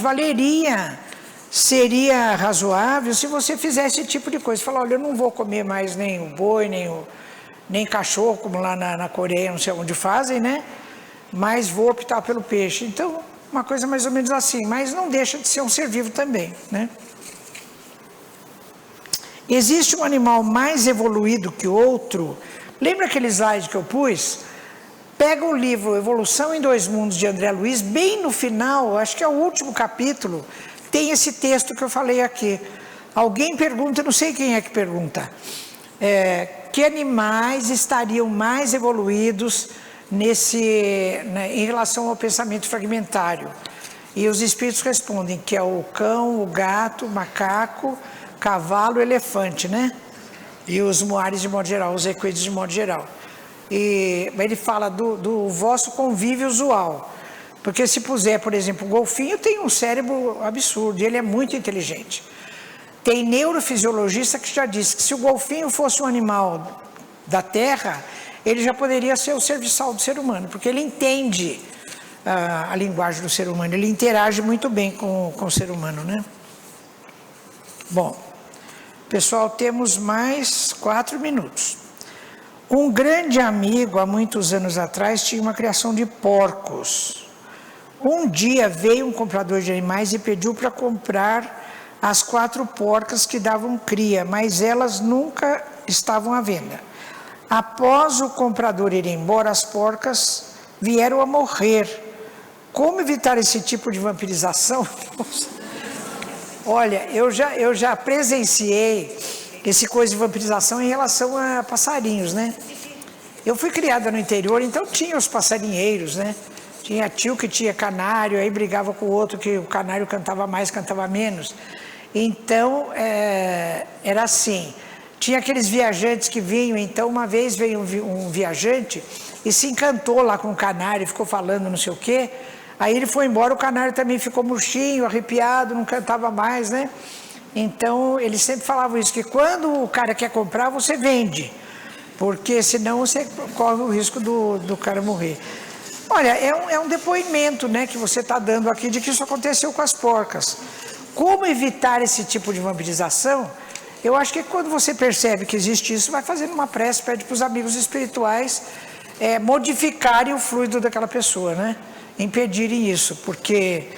seria razoável se você fizesse esse tipo de coisa. Falar, olha, eu não vou comer mais nem o boi, nem cachorro, como lá na Coreia, não sei onde fazem, né? Mas vou optar pelo peixe. Então, uma coisa mais ou menos assim, mas não deixa de ser um ser vivo também, né? Existe um animal mais evoluído que outro? Lembra aquele slide que eu pus? Pega o livro Evolução em Dois Mundos, de André Luiz, bem no final, acho que é o último capítulo, tem esse texto que eu falei aqui. Alguém pergunta, não sei quem é que pergunta, que animais estariam mais evoluídos em relação ao pensamento fragmentário? E os espíritos respondem que é o cão, o gato, o macaco, cavalo, elefante, né? E os moares de modo geral, os equídeos de modo geral. E ele fala do vosso convívio usual. Porque se puser, por exemplo, o golfinho tem um cérebro absurdo, e ele é muito inteligente. Tem neurofisiologista que já disse que se o golfinho fosse um animal da terra, ele já poderia ser o serviçal do ser humano, porque ele entende a linguagem do ser humano, ele interage muito bem com o ser humano, né? Bom, pessoal, temos mais 4 minutos. Um grande amigo, há muitos anos atrás, tinha uma criação de porcos. Um dia veio um comprador de animais e pediu para comprar as 4 porcas que davam cria, mas elas nunca estavam à venda. Após o comprador ir embora, as porcas vieram a morrer. Como evitar esse tipo de vampirização? Olha, eu já presenciei esse coisa de vampirização em relação a passarinhos, né? Eu fui criada no interior, então tinha os passarinheiros, né? Tinha tio que tinha canário, aí brigava com o outro que o canário cantava mais, cantava menos. Então, era assim, Tinha aqueles viajantes que vinham, então uma vez veio um viajante e se encantou lá com o canário, ficou falando não sei o quê. Aí ele foi embora, o canário também ficou murchinho, arrepiado, não cantava mais, né? Então eles sempre falavam isso, que quando o cara quer comprar, você vende, porque senão você corre o risco do cara morrer. Olha, é um depoimento, né, que você está dando aqui de que isso aconteceu com as porcas. Como evitar esse tipo de vampirização? Eu acho que quando você percebe que existe isso, vai fazendo uma prece, pede para os amigos espirituais modificarem o fluido daquela pessoa, né? Impedirem isso, porque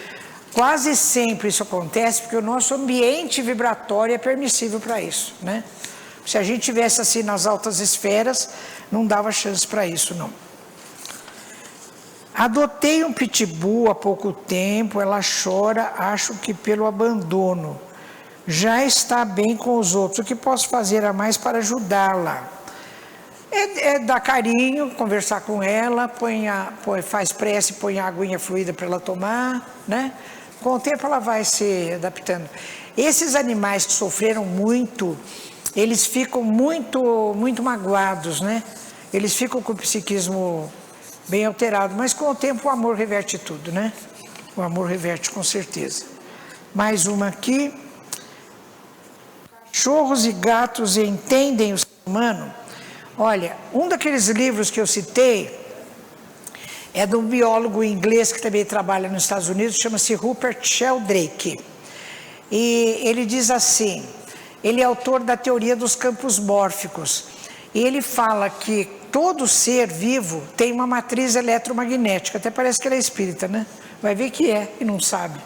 quase sempre isso acontece porque o nosso ambiente vibratório é permissível para isso, né? Se a gente tivesse assim nas altas esferas, não dava chance para isso, não. Adotei um pitbull há pouco tempo, ela chora, acho que pelo abandono. Já está bem com os outros, o que posso fazer a mais para ajudá-la? É dar carinho, conversar com ela, faz prece, põe a aguinha fluida para ela tomar, né? Com o tempo ela vai se adaptando. Esses animais que sofreram muito, eles ficam muito magoados, né? Eles ficam com o psiquismo bem alterado, mas com o tempo o amor reverte tudo, né? O amor reverte com certeza. Mais uma aqui. Cachorros e gatos entendem o ser humano? Olha, um daqueles livros que eu citei é de um biólogo inglês que também trabalha nos Estados Unidos, chama-se Rupert Sheldrake. E ele diz assim, ele é autor da teoria dos campos mórficos, e ele fala que todo ser vivo tem uma matriz eletromagnética, até parece que ele é espírita, né? Vai ver que é e não sabe.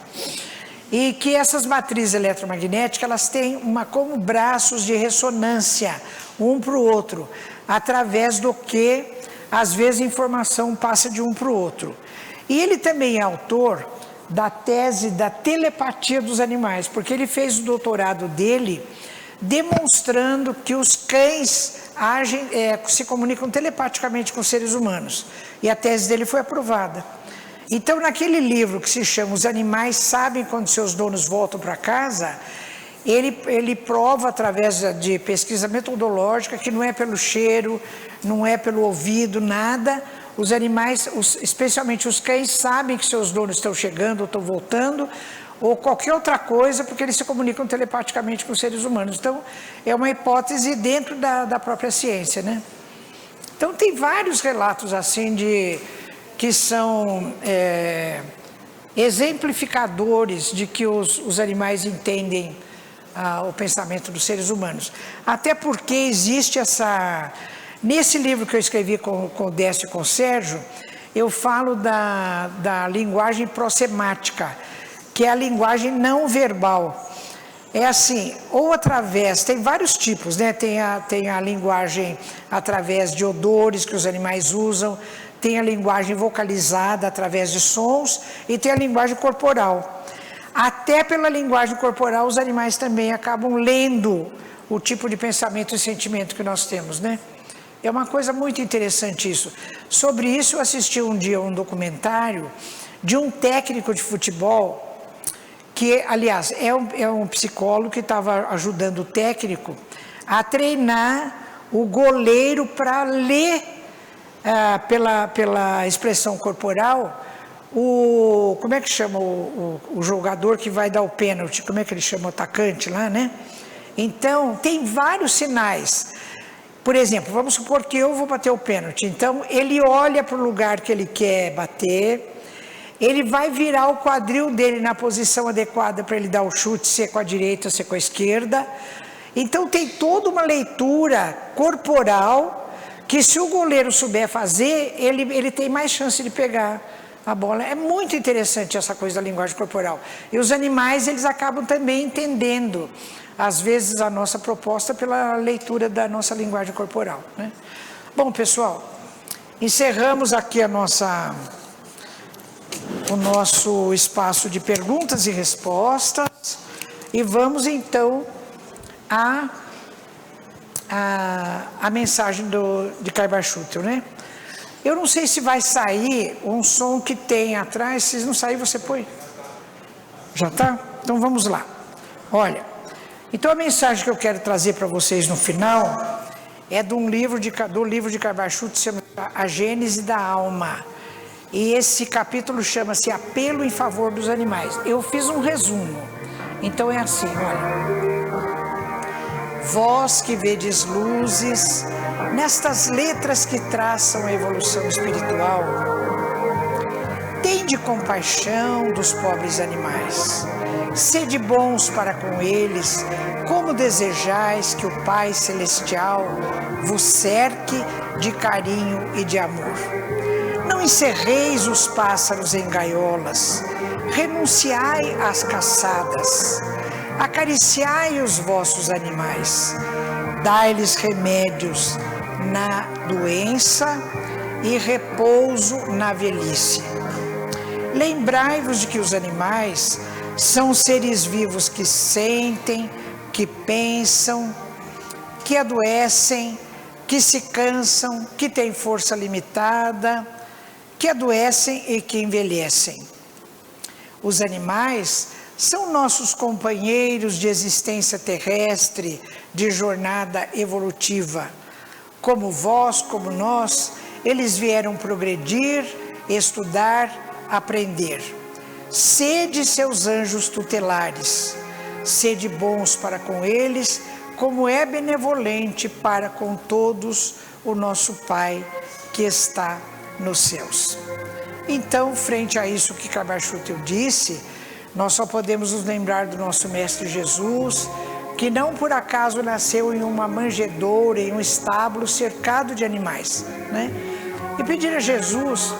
E que essas matrizes eletromagnéticas, elas têm como braços de ressonância, um para o outro, através do que, às vezes, a informação passa de um para o outro. E ele também é autor da tese da telepatia dos animais, porque ele fez o doutorado dele demonstrando que os cães se comunicam telepaticamente com os seres humanos. E a tese dele foi aprovada. Então, naquele livro que se chama Os Animais Sabem Quando Seus Donos Voltam para Casa, ele prova, através de pesquisa metodológica, que não é pelo cheiro, não é pelo ouvido, nada. Os animais, especialmente os cães, sabem que seus donos estão chegando ou estão voltando, ou qualquer outra coisa, porque eles se comunicam telepaticamente com os seres humanos. Então, é uma hipótese dentro da própria ciência, né? Então, tem vários relatos assim que são exemplificadores de que os animais entendem o pensamento dos seres humanos. Até porque existe nesse livro que eu escrevi com o Décio e com o Sérgio, eu falo da linguagem prossemática, que é a linguagem não verbal. É assim, ou através, tem vários tipos, né? Tem a linguagem através de odores que os animais usam, tem a linguagem vocalizada através de sons e tem a linguagem corporal. Até pela linguagem corporal os animais também acabam lendo o tipo de pensamento e sentimento que nós temos, né? É uma coisa muito interessante isso. Sobre isso eu assisti um dia um documentário de um técnico de futebol, que aliás é um psicólogo que estava ajudando o técnico a treinar o goleiro para ler pela expressão corporal, como é que chama o jogador que vai dar o pênalti, como é que ele chama o atacante lá, né? Então, tem vários sinais. Por exemplo, vamos supor que eu vou bater o pênalti, então ele olha para o lugar que ele quer bater, ele vai virar o quadril dele na posição adequada para ele dar o chute, se é com a direita ou se é com a esquerda. Então, tem toda uma leitura corporal que, se o goleiro souber fazer, ele tem mais chance de pegar a bola. É muito interessante essa coisa da linguagem corporal. E os animais, eles acabam também entendendo, às vezes, a nossa proposta pela leitura da nossa linguagem corporal, né? Bom, pessoal, encerramos aqui o nosso espaço de perguntas e respostas e vamos, então, à mensagem de Caibar Schutel, né? Eu não sei se vai sair um som que tem atrás. Se não sair, você põe? Já tá? Então vamos lá. Olha, Então a mensagem que eu quero trazer para vocês no final é do livro de Carbar-Schutt, chama A Gênese da Alma. E esse capítulo chama-se Apelo em Favor dos Animais. Eu fiz um resumo. Então é assim, olha. Vós que vedes luzes nestas letras que traçam a evolução espiritual, tende compaixão dos pobres animais. Sede bons para com eles, como desejais que o Pai Celestial vos cerque de carinho e de amor. Não encerreis os pássaros em gaiolas, renunciai às caçadas, acariciai os vossos animais, dai-lhes remédios na doença e repouso na velhice. Lembrai-vos de que os animais são seres vivos que sentem, que pensam, que adoecem, que se cansam, que têm força limitada, que adoecem e que envelhecem. Os animais são nossos companheiros de existência terrestre, de jornada evolutiva. Como vós, como nós, eles vieram progredir, estudar, aprender. Sede seus anjos tutelares, sede bons para com eles, como é benevolente para com todos o nosso Pai que está nos céus. Então, frente a isso que Carbar-Schutt disse, nós só podemos nos lembrar do nosso Mestre Jesus, que não por acaso nasceu em uma manjedoura, em um estábulo cercado de animais, né? E pedir a Jesus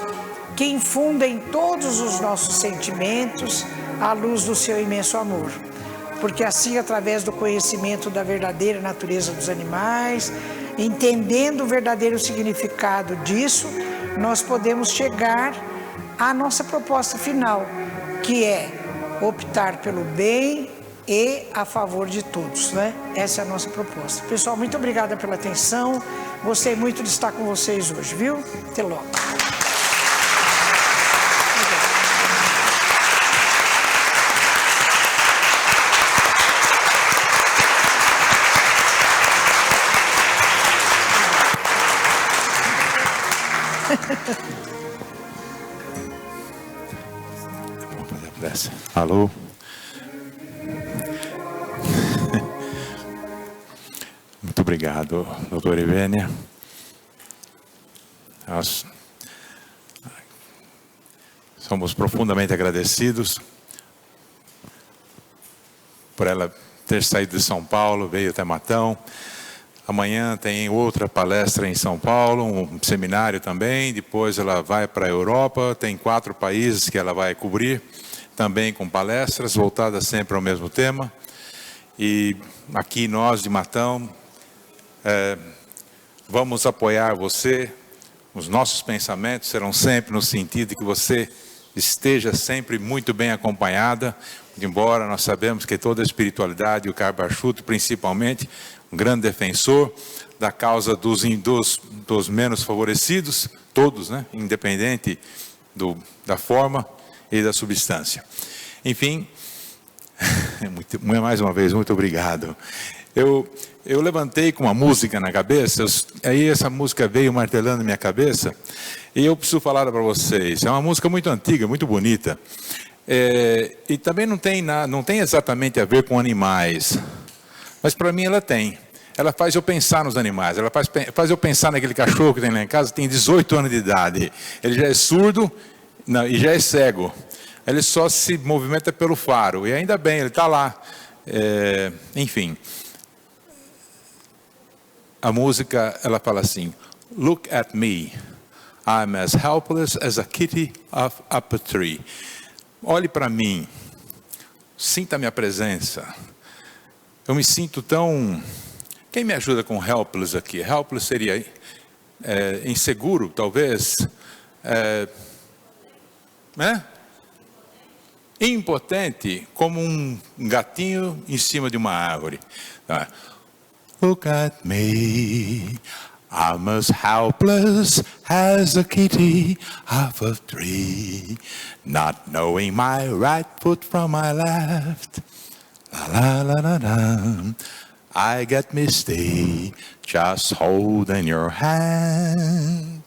que infunda em todos os nossos sentimentos a luz do seu imenso amor. Porque assim, através do conhecimento da verdadeira natureza dos animais, entendendo o verdadeiro significado disso, nós podemos chegar à nossa proposta final, que é optar pelo bem e a favor de todos, né? Essa é a nossa proposta. Pessoal, muito obrigada pela atenção. Gostei muito de estar com vocês hoje, viu? Até logo. Alô? Muito obrigado, doutora Ivênia. Nós somos profundamente agradecidos por ela ter saído de São Paulo, veio até Matão. Amanhã tem outra palestra em São Paulo, um seminário também. Depois ela vai para a Europa, tem 4 países que ela vai cobrir, também com palestras voltadas sempre ao mesmo tema. E aqui nós de Matão vamos apoiar você. Os nossos pensamentos serão sempre no sentido de que você esteja sempre muito bem acompanhada, embora nós sabemos que toda a espiritualidade, o Carbar-Schutt principalmente, um grande defensor da causa dos menos favorecidos, todos, né? Independente da forma e da substância. Enfim, mais uma vez, muito obrigado. Eu levantei com uma música na cabeça, aí essa música veio martelando na minha cabeça, e eu preciso falar para vocês. É uma música muito antiga, muito bonita, e também não tem exatamente a ver com animais, mas para mim ela tem. Ela faz eu pensar nos animais, ela faz eu pensar naquele cachorro que tem lá em casa, tem 18 anos de idade, ele já é surdo e já é cego, ele só se movimenta pelo faro, e ainda bem, ele está lá. Enfim, a música, ela fala assim: Look at me, I'm as helpless as a kitty up a tree. Olhe para mim, sinta a minha presença. Eu me sinto tão... Quem me ajuda com helpless aqui? Helpless seria inseguro, talvez. Né? Impotente, como um gatinho em cima de uma árvore. Look at me, I'm as helpless as a kitty off a tree, not knowing my right foot from my left. La la la la. I get misty just holding your hand.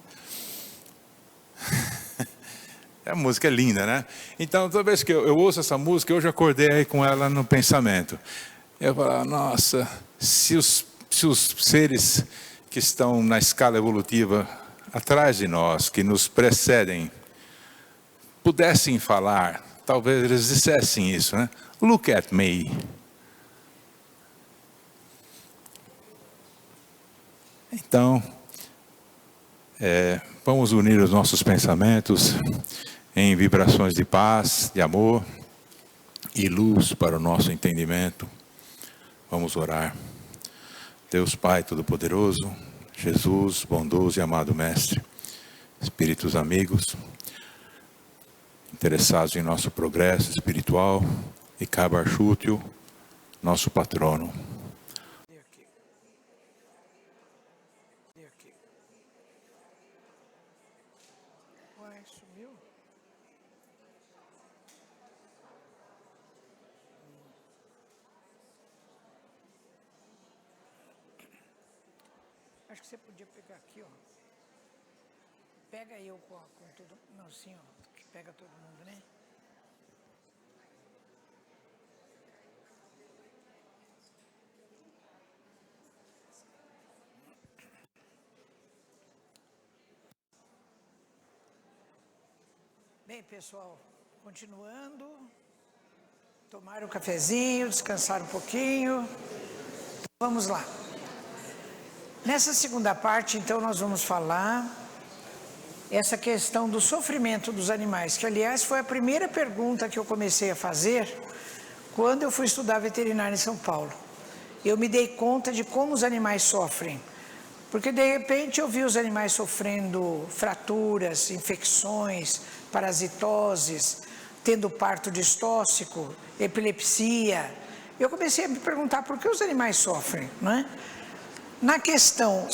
A música é linda, né? Então, toda vez que eu ouço essa música, eu já acordei aí com ela no pensamento. Eu falo, nossa, se os seres que estão na escala evolutiva atrás de nós, que nos precedem, pudessem falar, talvez eles dissessem isso, né? Look at me. Então, vamos unir os nossos pensamentos em vibrações de paz, de amor e luz para o nosso entendimento. Vamos orar. Deus Pai Todo-Poderoso, Jesus, bondoso e amado Mestre, espíritos amigos, interessados em nosso progresso espiritual, e Cabarchútil, nosso patrono. Ué, sumiu? Acho que você podia pegar aqui, ó. Pega eu com tudo. Não, assim, ó. Que pega todo mundo, né? Bem, pessoal, continuando. Tomaram um cafezinho, descansaram um pouquinho. Vamos lá. Nessa segunda parte, então, nós vamos falar essa questão do sofrimento dos animais, que, aliás, foi a primeira pergunta que eu comecei a fazer quando eu fui estudar veterinária em São Paulo. Eu me dei conta de como os animais sofrem, porque, de repente, eu vi os animais sofrendo fraturas, infecções, parasitoses, tendo parto distóxico, epilepsia. Eu comecei a me perguntar por que os animais sofrem, não é? Na questão